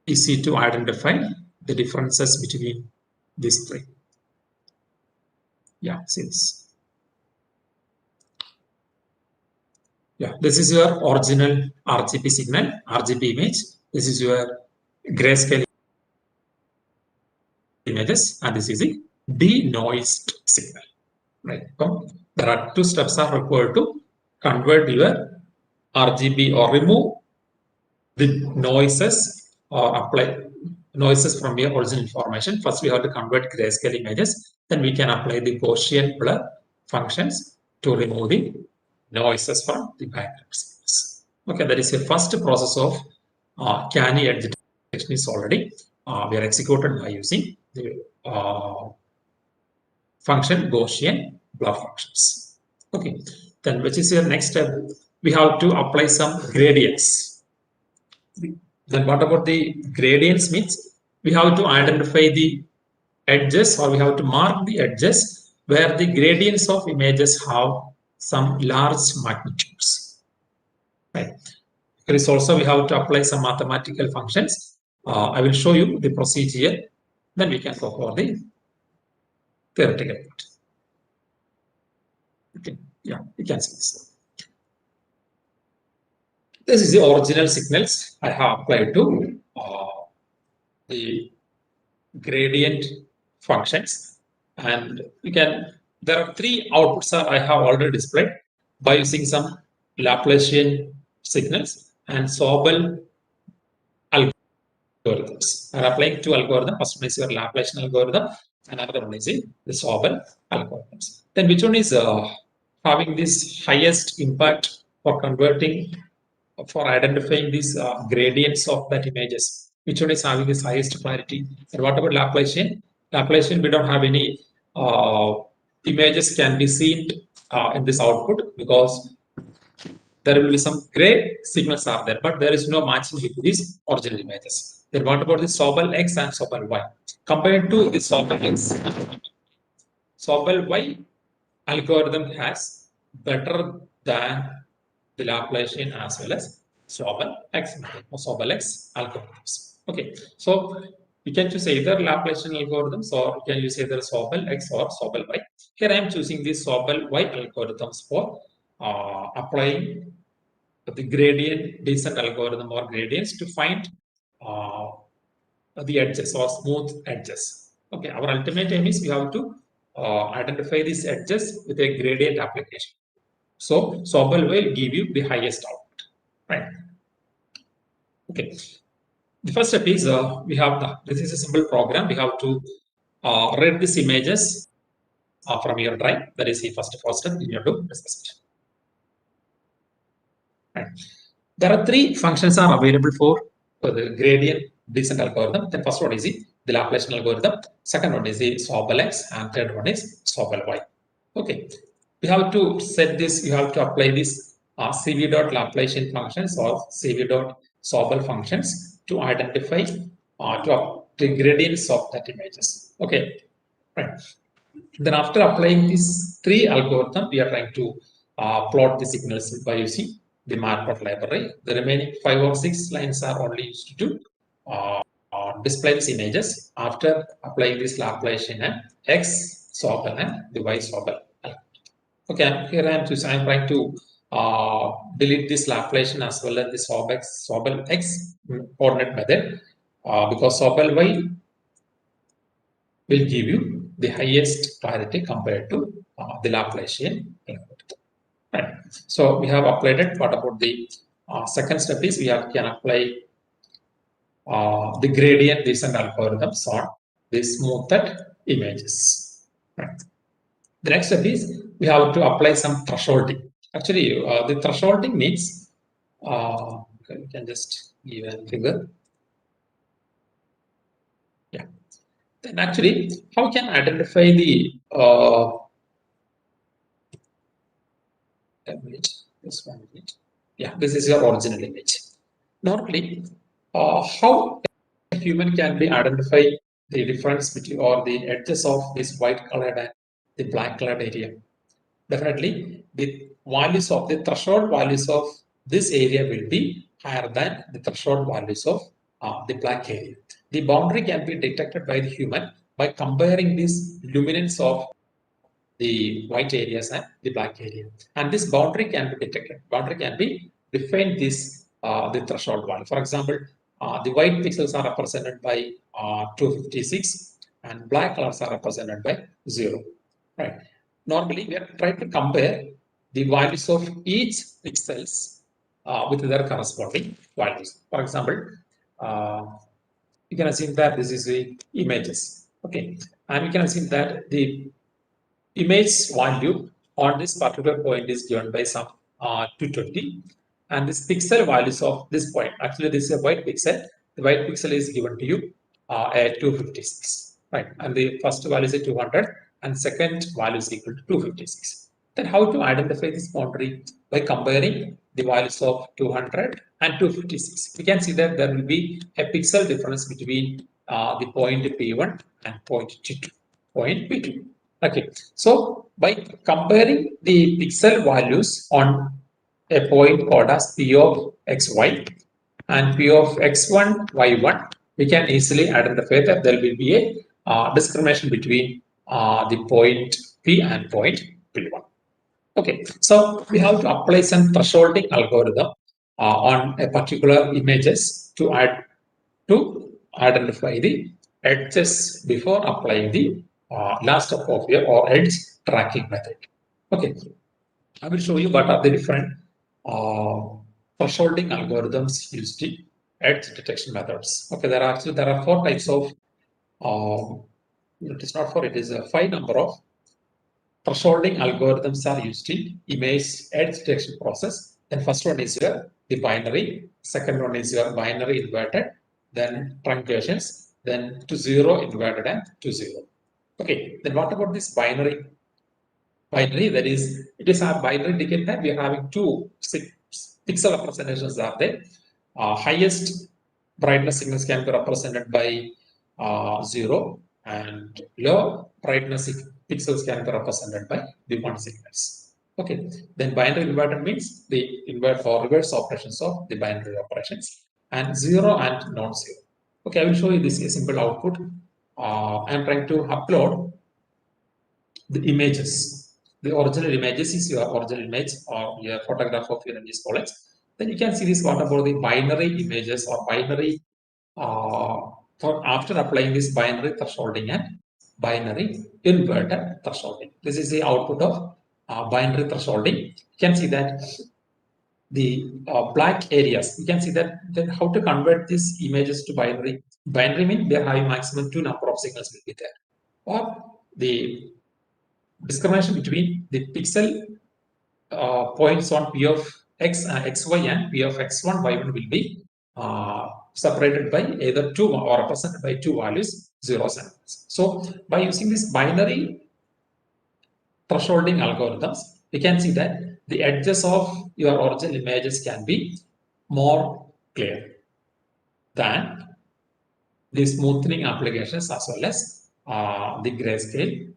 C: easy to identify the differences between these three. Yeah, see this. Yeah, this is your original RGB signal, RGB image. This is your grayscale images, and this is the denoised signal. Right. So there are two steps are required to convert your RGB or remove the noises or apply noises from your original information. First, we have to convert grayscale images. Then we can apply the Gaussian blur functions to remove the noises from the background scenes. Okay, that is the first process of canny edge detection is already we are executed by using the function Gaussian blur functions. Okay, then which is your next step? We have to apply some gradients. Then what about the gradients means? We have to identify the edges, or we have to mark the edges where the gradients of images have some large magnitudes. Right. There is also we have to apply some mathematical functions. I will show you the procedure. Then we can go for the theoretical part. Okay. Yeah, you can see this. This is the original signals I have applied to the gradient functions, and you can. There are three outputs that I have already displayed by using some Laplacian signals and Sobel algorithms. I am applying two algorithms. First one is your Laplacian algorithm, and another one is the Sobel algorithms. Then which one is having this highest impact for converting, for identifying these gradients of that images? Which one is having this highest clarity? And what about Laplacian? Laplacian, we don't have any images can be seen in this output because there will be some gray signals are there, but there is no matching with these original images. Then what about the Sobel X and Sobel Y? Compared to the Sobel X, Sobel Y algorithm has better than the Laplacian as well as Sobel X or Sobel X algorithms. Okay, so you can choose either Laplacian algorithms or you can use either Sobel X or Sobel Y. Here I am choosing the Sobel Y algorithms for applying the gradient descent algorithm or gradients to find the edges or smooth edges. Okay, our ultimate aim is we have to identify these edges with a gradient application. So Sobel will give you the highest output, right? Okay. The first step is we have this is a simple program. We have to read these images from your drive. That is the first step in your to discuss it. Right. There are three functions are available for the gradient descent algorithm. The first one is the Laplacian algorithm. Second one is the Sobel X, and third one is Sobel Y. Okay. We have to set this. You have to apply this CV dot Laplacian functions or CV dot Sobel functions to identify the gradients of that images. Okay, right. Then after applying these three algorithms, we are trying to plot the signals by using the Markov library. The remaining 5 or 6 lines are only used to display these images after applying this Laplacian and X Sobel and the Y Sobel. Okay, here I am trying to delete this Laplacian as well as the Sobel X coordinate method because Sobel Y will give you the highest clarity compared to the Laplacian algorithm. Right. So we have applied it. What about the second step is we can apply the gradient descent algorithms on the smoothed images. Right. The next step is we have to apply some thresholding. Actually, the thresholding means okay, you can just give a figure. Yeah. Then actually, how can identify the image? This one image. Yeah, this is your original image. Normally, how a human can be identify the difference between or the edges of this white colored and the black colored area? Definitely, the values of the threshold values of this area will be higher than the threshold values of the black area. The boundary can be detected by the human by comparing this luminance of the white areas and the black area. And this boundary can be detected. Boundary can be defined this the threshold value. For example, the white pixels are represented by 256 and black colors are represented by 0. Right. Normally, we are trying to compare the values of each pixels with their corresponding values. For example, you can assume that this is the images. Okay, and we can assume that the image value on this particular point is given by some 220, and this pixel values of this point, actually this is a white pixel, the white pixel is given to you at 256, right? And the first value is at 200 and second value is equal to 256. Then how to identify this boundary? By comparing the values of 200 and 256. We can see that there will be a pixel difference between the point P1 and point T2, point P2. Okay, so by comparing the pixel values on a point called as P of xy and P of x1, y1, we can easily identify that there will be a discrimination between the point P and point P1. Okay, so we have to apply some thresholding algorithm on a particular images to identify the edges before applying the last step of your or edge tracking method. Okay, I will show you what are the different thresholding algorithms used in edge detection methods. Okay, there are 4 types of it is not 4, it is a 5 number of thresholding algorithms are used in image edge detection process. Then first one is your the binary, second one is your binary inverted, then truncations, then to 0 inverted and to 0. Okay, then what about this binary? Binary, that is, it is our binary indicate that we are having two pixel representations are there. Highest brightness signals can be represented by 0 and low brightness pixels can be represented by the 1 signals. Okay, then binary inverted means the invert or reverse operations of the binary operations, and 0 and non-zero. Okay, I will show you this simple output. I am trying to upload the images. The original images is your original image or your photograph of your image college. Then you can see this what about the binary images or binary for after applying this binary thresholding and binary inverted thresholding. This is the output of binary thresholding. You can see that the black areas, you can see that then how to convert these images to binary. Binary means they are having maximum 2 number of signals will be there, or the discrimination between the pixel points on P of xy and P of x1, y1 will be separated by either 2 or represented by 2 values, 0s and 1s. So by using this binary thresholding algorithms, we can see that the edges of your original images can be more clear than the smoothing applications as well as the grayscale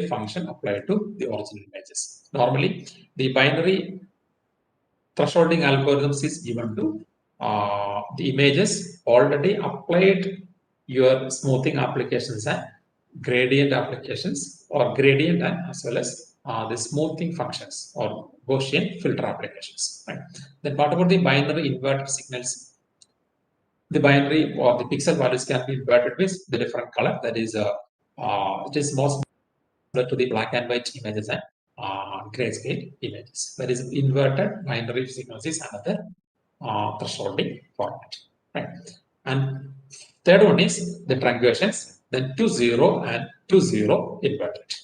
C: function applied to the original images. Normally, the binary thresholding algorithms is given to the images already applied your smoothing applications and gradient applications or gradient and as well as the smoothing functions or Gaussian filter applications. Right? Then what about the binary inverted signals? The binary or the pixel values can be inverted with the different color. That is, it is most similar to the black and white images and grayscale images. That is, inverted binary signals is another thresholding format. Right. And third one is the truncations, then to 0 and to 0 inverted.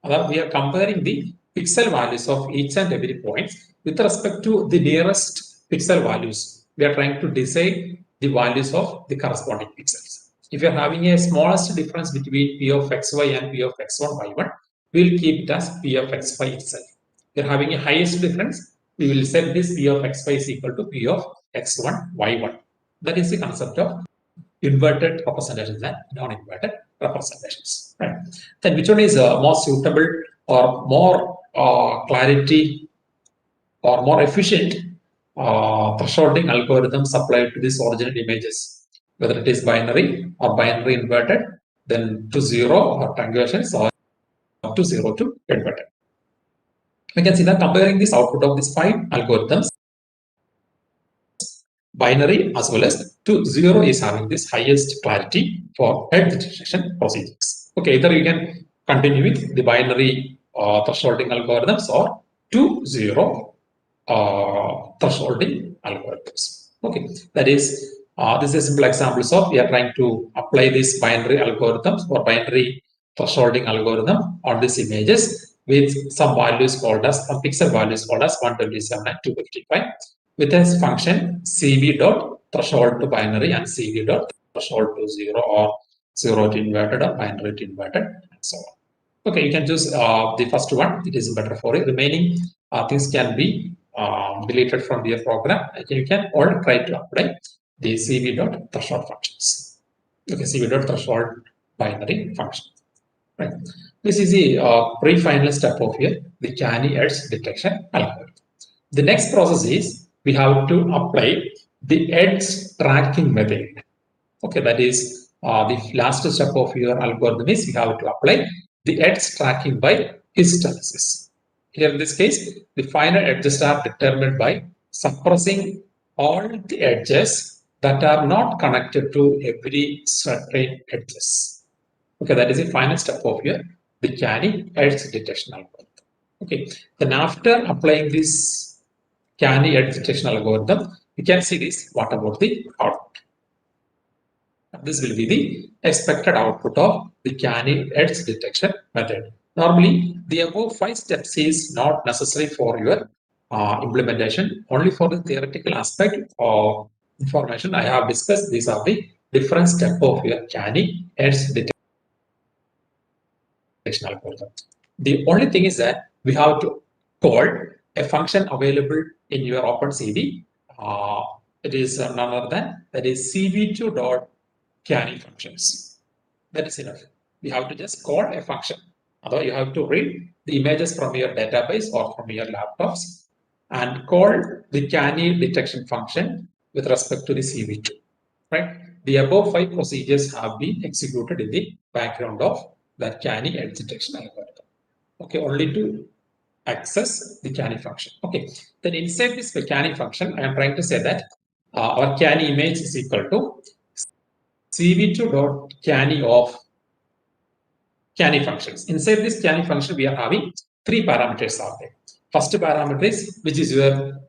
C: We are comparing the pixel values of each and every point with respect to the nearest pixel values. We are trying to decide the values of the corresponding pixels. If you are having a smallest difference between P of xy and P of x1, y1, we will keep it as P of xy itself. If you are having a highest difference, we will set this P of xy is equal to P of x1, y1. That is the concept of inverted representations and non-inverted representations. Right. Then which one is more suitable or more clarity or more efficient thresholding algorithms applied to these original images, whether it is binary or binary inverted, then to 0 or truncations or to 0 to inverted. We can see that comparing this output of these 5 algorithms, binary as well as to 0 is having this highest clarity for edge detection procedures. Okay, either you can continue with the binary thresholding algorithms or to 0 thresholding algorithms. Okay, that is This is simple examples of we are trying to apply this binary algorithms or binary thresholding algorithm on these images with some values called as some pixel values called as 127 and 255 with a function cv dot threshold to binary and cv dot threshold to 0 or 0 to inverted or binary to inverted and so on. Okay, you can choose the first one. It is better for you. Remaining things can be deleted from your program. You can all try to apply the cv dot threshold functions. Okay, cv dot threshold binary function. Right. This is the pre-final step of here, the canny edge detection algorithm. The next process is we have to apply the edge tracking method. Okay, that is the last step of your algorithm is we have to apply the edge tracking by hysteresis. Here in this case, the final edges are determined by suppressing all the edges that are not connected to every certain edges. Okay, that is the final step of your the canny edge detection algorithm. Okay, then after applying this canny edge detection algorithm, you can see this. What about the output? This will be the expected output of the canny edge detection method. Normally, the above 5 steps is not necessary for your implementation. Only for the theoretical aspect of information I have discussed. These are the different steps of your canny edge detection algorithm. The only thing is that we have to call a function available in your OpenCV. It is none other than that is cv2.canny functions. That is enough. We have to just call a function. Otherwise, you have to read the images from your database or from your laptops and call the canny detection function with respect to the cv2. Right? The above 5 procedures have been executed in the background of that canny edge detection algorithm. Okay, only to access the canny function. Okay, then inside this canny function, I am trying to say that our canny image is equal to cv2.canny of canny functions. Inside this canny function, we are having 3 parameters out there. First parameter is which is your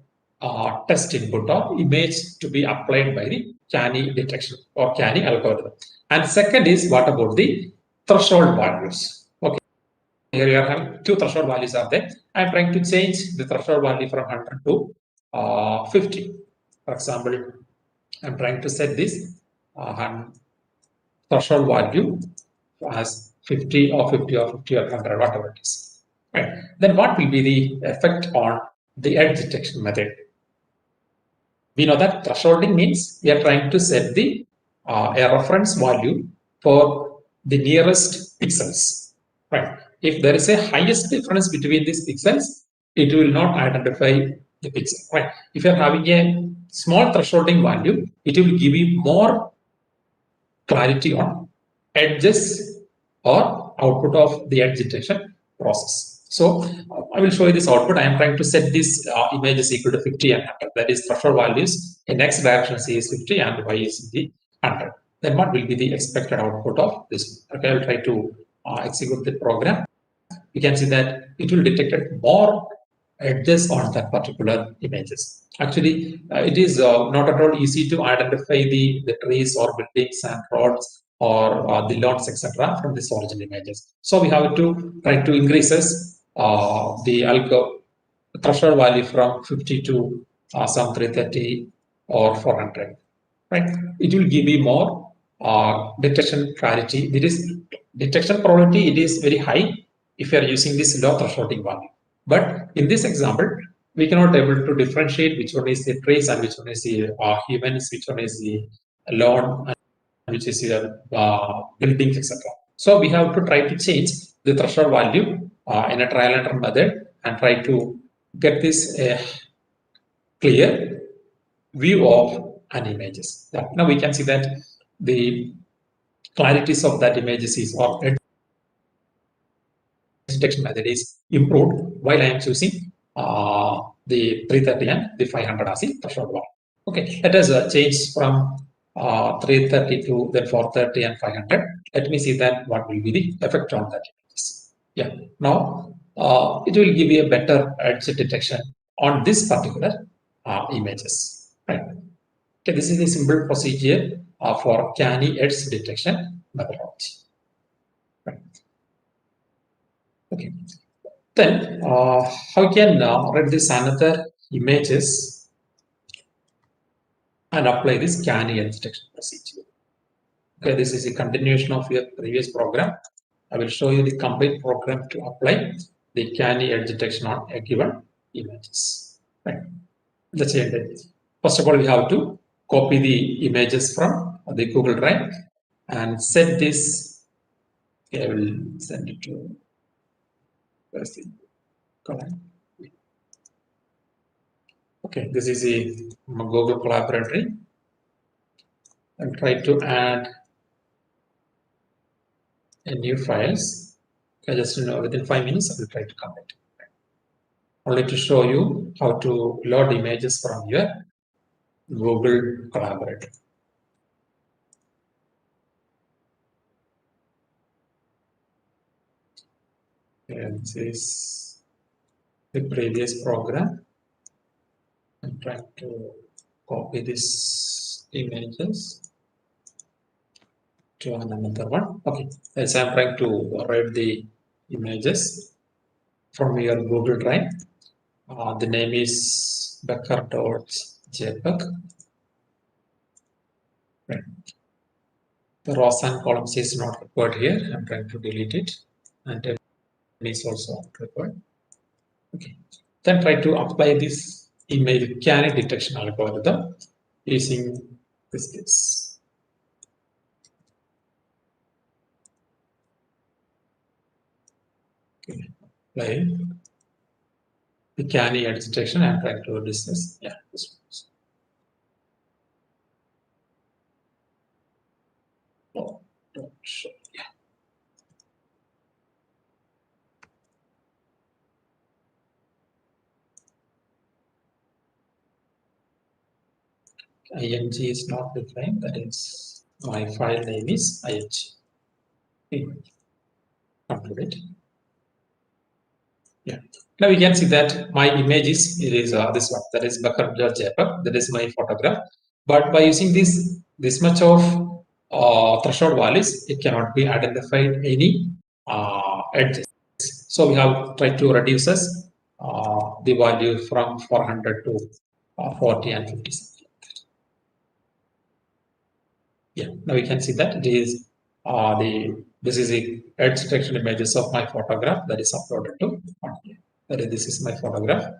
C: test input or image to be applied by the canny detection or canny algorithm. And second is what about the threshold values. Okay, here you are having 2 threshold values are there. I am trying to change the threshold value from 100 to 50. For example, I am trying to set this threshold value as 50 or 50 or 50 or 100, whatever it is. Right. Then what will be the effect on the edge detection method? We know that thresholding means we are trying to set the a reference value for the nearest pixels. Right. If there is a highest difference between these pixels, it will not identify the pixel. Right. If you are having a small thresholding value, it will give you more clarity on edges or output of the edge detection process. So I will show you this output. I am trying to set this image is equal to 50 and 100. That is threshold values in x direction c is 50 and y is the 100. Then what will be the expected output of this? Okay, I will try to execute the program. You can see that it will detect more edges on that particular images. Actually, it is not at all easy to identify the trees or buildings and roads or the lawns, etc. from these original images. So we have to try to increases the threshold value from 50 to some 330 or 400. Right? It will give you more detection clarity. It is detection probability. It is very high if you are using this low thresholding value. But in this example, we cannot able to differentiate which one is the trees and which one is the humans, which one is the lawn, and which is the buildings, etc. So we have to try to change the threshold value in a trial and error method and try to get this clear view of an images. Now we can see that the clarities of that images is or detection method is improved while I am choosing the 330 and the 500 as the threshold value. Okay, let us change from 330 to then 430 and 500. Let me see that what will be the effect on that. Yeah, now it will give you a better edge detection on this particular images. Right. Okay, this is a simple procedure for canny edge detection methodology. Right. Okay. Then how can read this another images and apply this canny edge detection procedure. Okay, this is a continuation of your previous program. I will show you the complete program to apply the canny edge detection on a given images. Right. Let's say that first of all we have to copy the images from the Google Drive and set this. Okay, I will send it to okay, this is a Google Collaboratory and try to add a new files. Okay, just within 5 minutes I will try to comment. Only to show you how to load images from your Google Collaboratory. And this is the previous program. I'm trying to copy these images to another one. Okay, as I'm trying to write the images from your Google Drive. The name is becker.jpg. Right. The rows and columns is not required here. I'm trying to delete it, and it is also required. Okay. Then try to apply this image canny detection algorithm using this case. Okay. Apply the canny edge detection. I'm trying to discuss. Yeah, this one. Oh, don't show. Yeah. ing is not defined. That is my file name is ing. Okay. Conclude it. Yeah. Now we can see that my image is this one, that is becker.jpg. That is my photograph. But by using this much of threshold values, it cannot be identified any edges. So we have tried to reduce the value from 400 to 40 and 50. Yeah. Now we can see that it is this is the edge detection images of my photograph that is uploaded to here. That is, this is my photograph.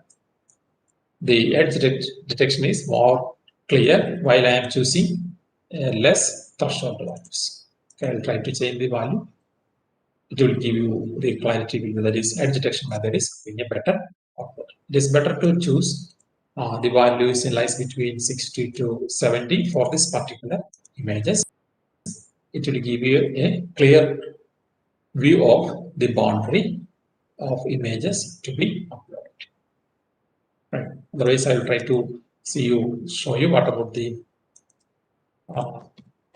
C: The edge detection is more clear while I am choosing less threshold values. Okay, I'll try to change the value. It will give you the clarity. That is, edge detection method is giving a better output. It is better to choose the values in lies between 60 to 70 for this particular images. It will give you a clear view of the boundary of images to be uploaded. Right. Otherwise, I will try to show you what about the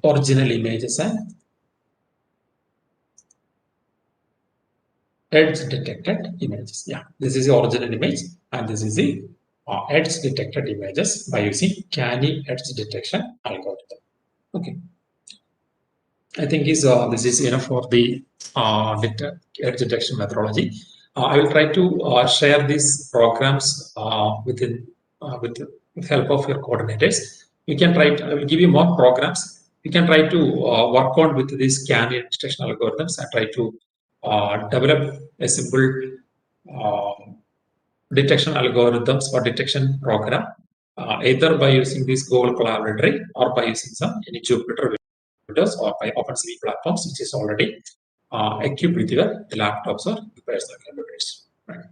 C: original images and edge detected images. Yeah, this is the original image, and this is the edge detected images by using canny edge detection algorithm. Okay. I think this is enough for the edge detection methodology. I will try to share these programs with help of your coordinators. You can try. I will give you more programs. You can try to work on with these canny detection algorithms and try to develop a simple detection algorithms or detection program, either by using this Google Collaboratory or by using any Jupyter or by OpenCV platforms, which is already equipped with your laptops or personal computers. Right.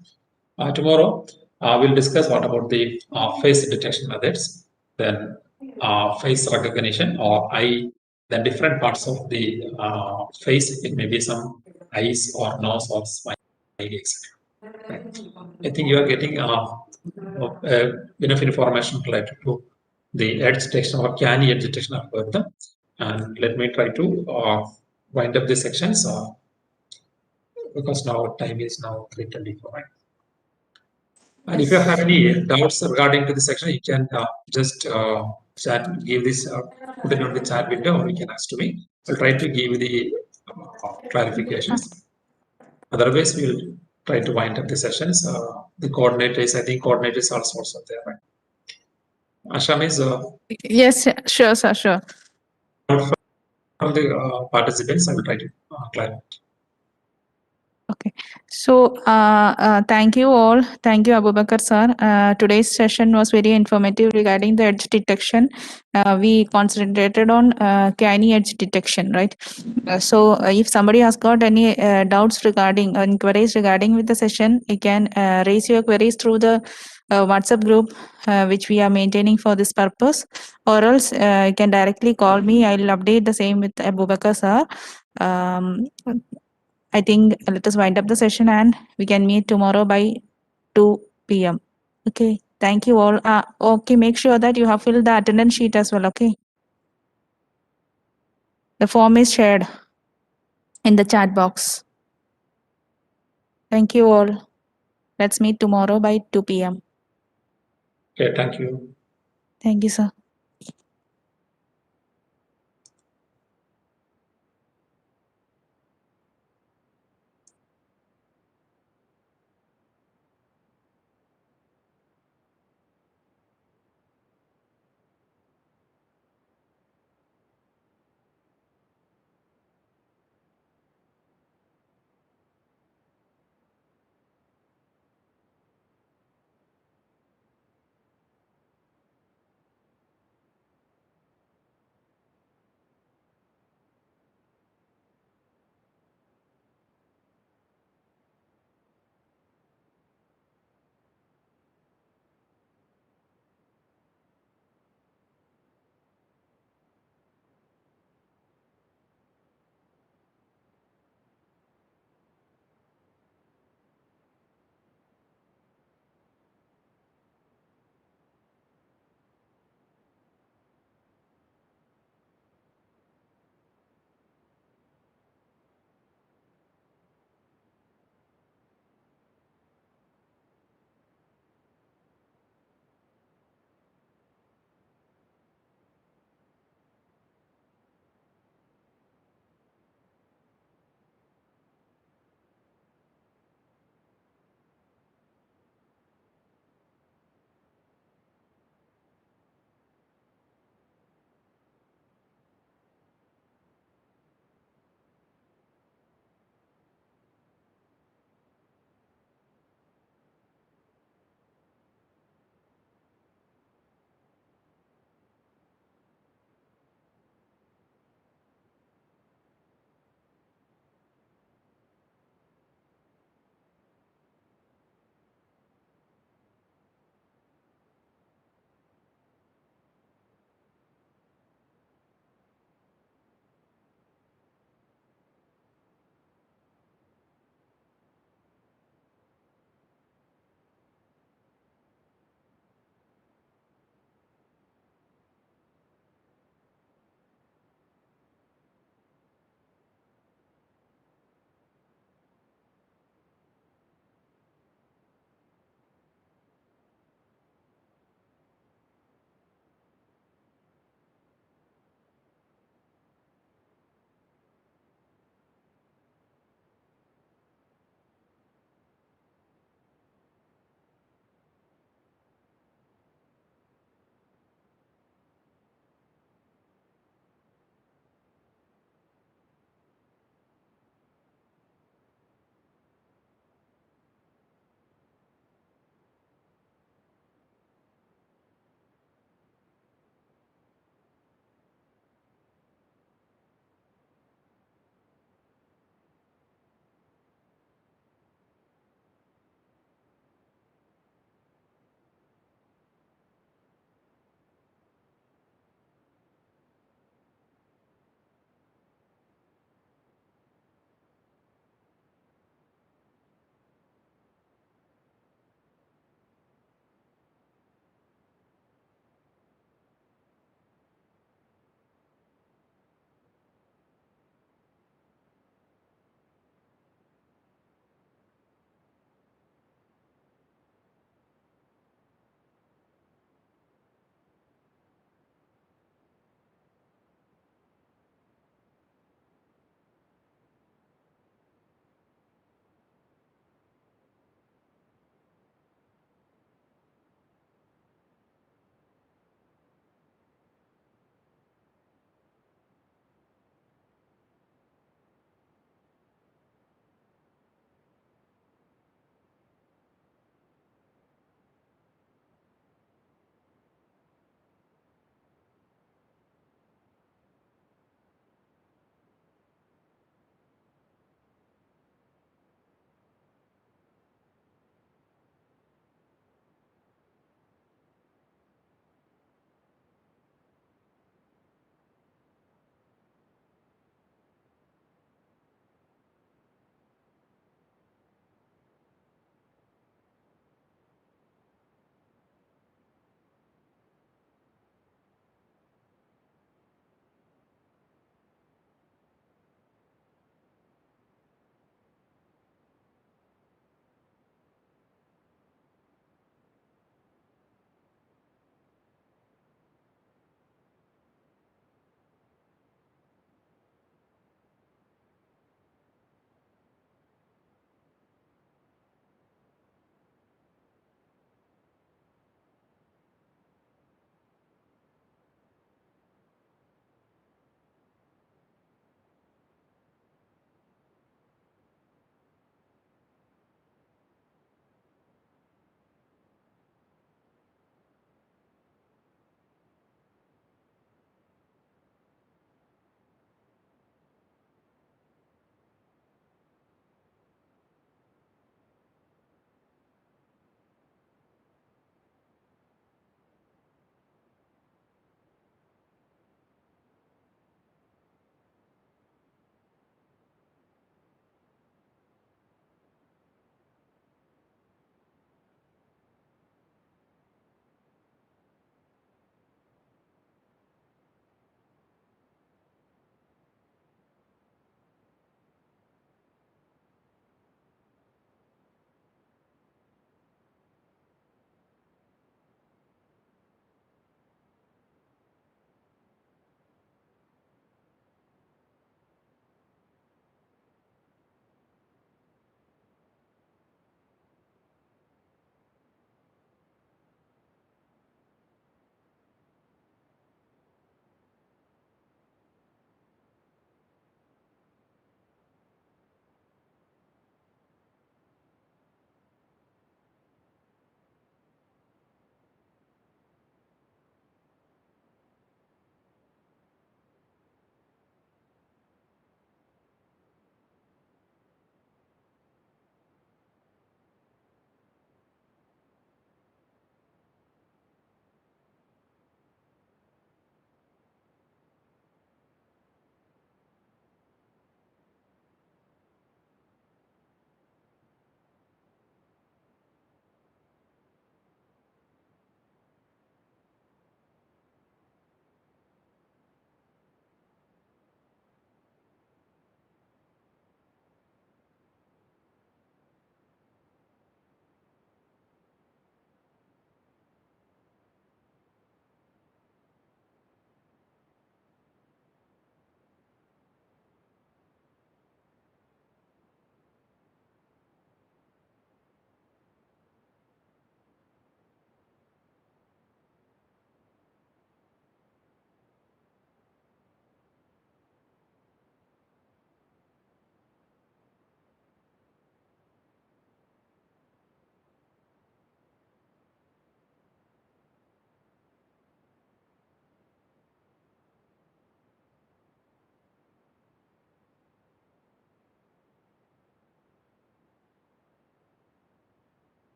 C: Tomorrow, we'll discuss what about the face detection methods, then face recognition or eye, the different parts of the face. It may be some eyes or nose or smile, etc. Right. I think you are getting enough information related to the edge detection or canny edge detection algorithm. And let me try to wind up the sections because now time is now 3:24. Right? And if you have any doubts regarding to the section, you can just chat, give this, put it on the chat window, or you can ask to me. I'll try to give you the clarifications. Otherwise, we'll try to wind up the sessions. The coordinators, I think coordinators are also there, right? Asham is
B: Yes, sure, sir, sure.
C: from the participants. I will try to clarify.
B: Okay, so thank you all. Thank you, Abubakar sir. Today's session was very informative regarding the edge detection. We concentrated on tiny edge detection, right? So if somebody has got any doubts regarding inquiries regarding with the session, you can raise your queries through the WhatsApp group which we are maintaining for this purpose, or else you can directly call me. I will update the same with Abubakar sir. I think let us wind up the session and we can meet tomorrow by 2 p.m. Okay, thank you all. Okay, make sure that you have filled the attendance sheet as well. Okay, the form is shared in the chat box. Thank you all. Let's meet tomorrow by 2 p.m.
C: Okay, thank you.
B: Thank you, sir.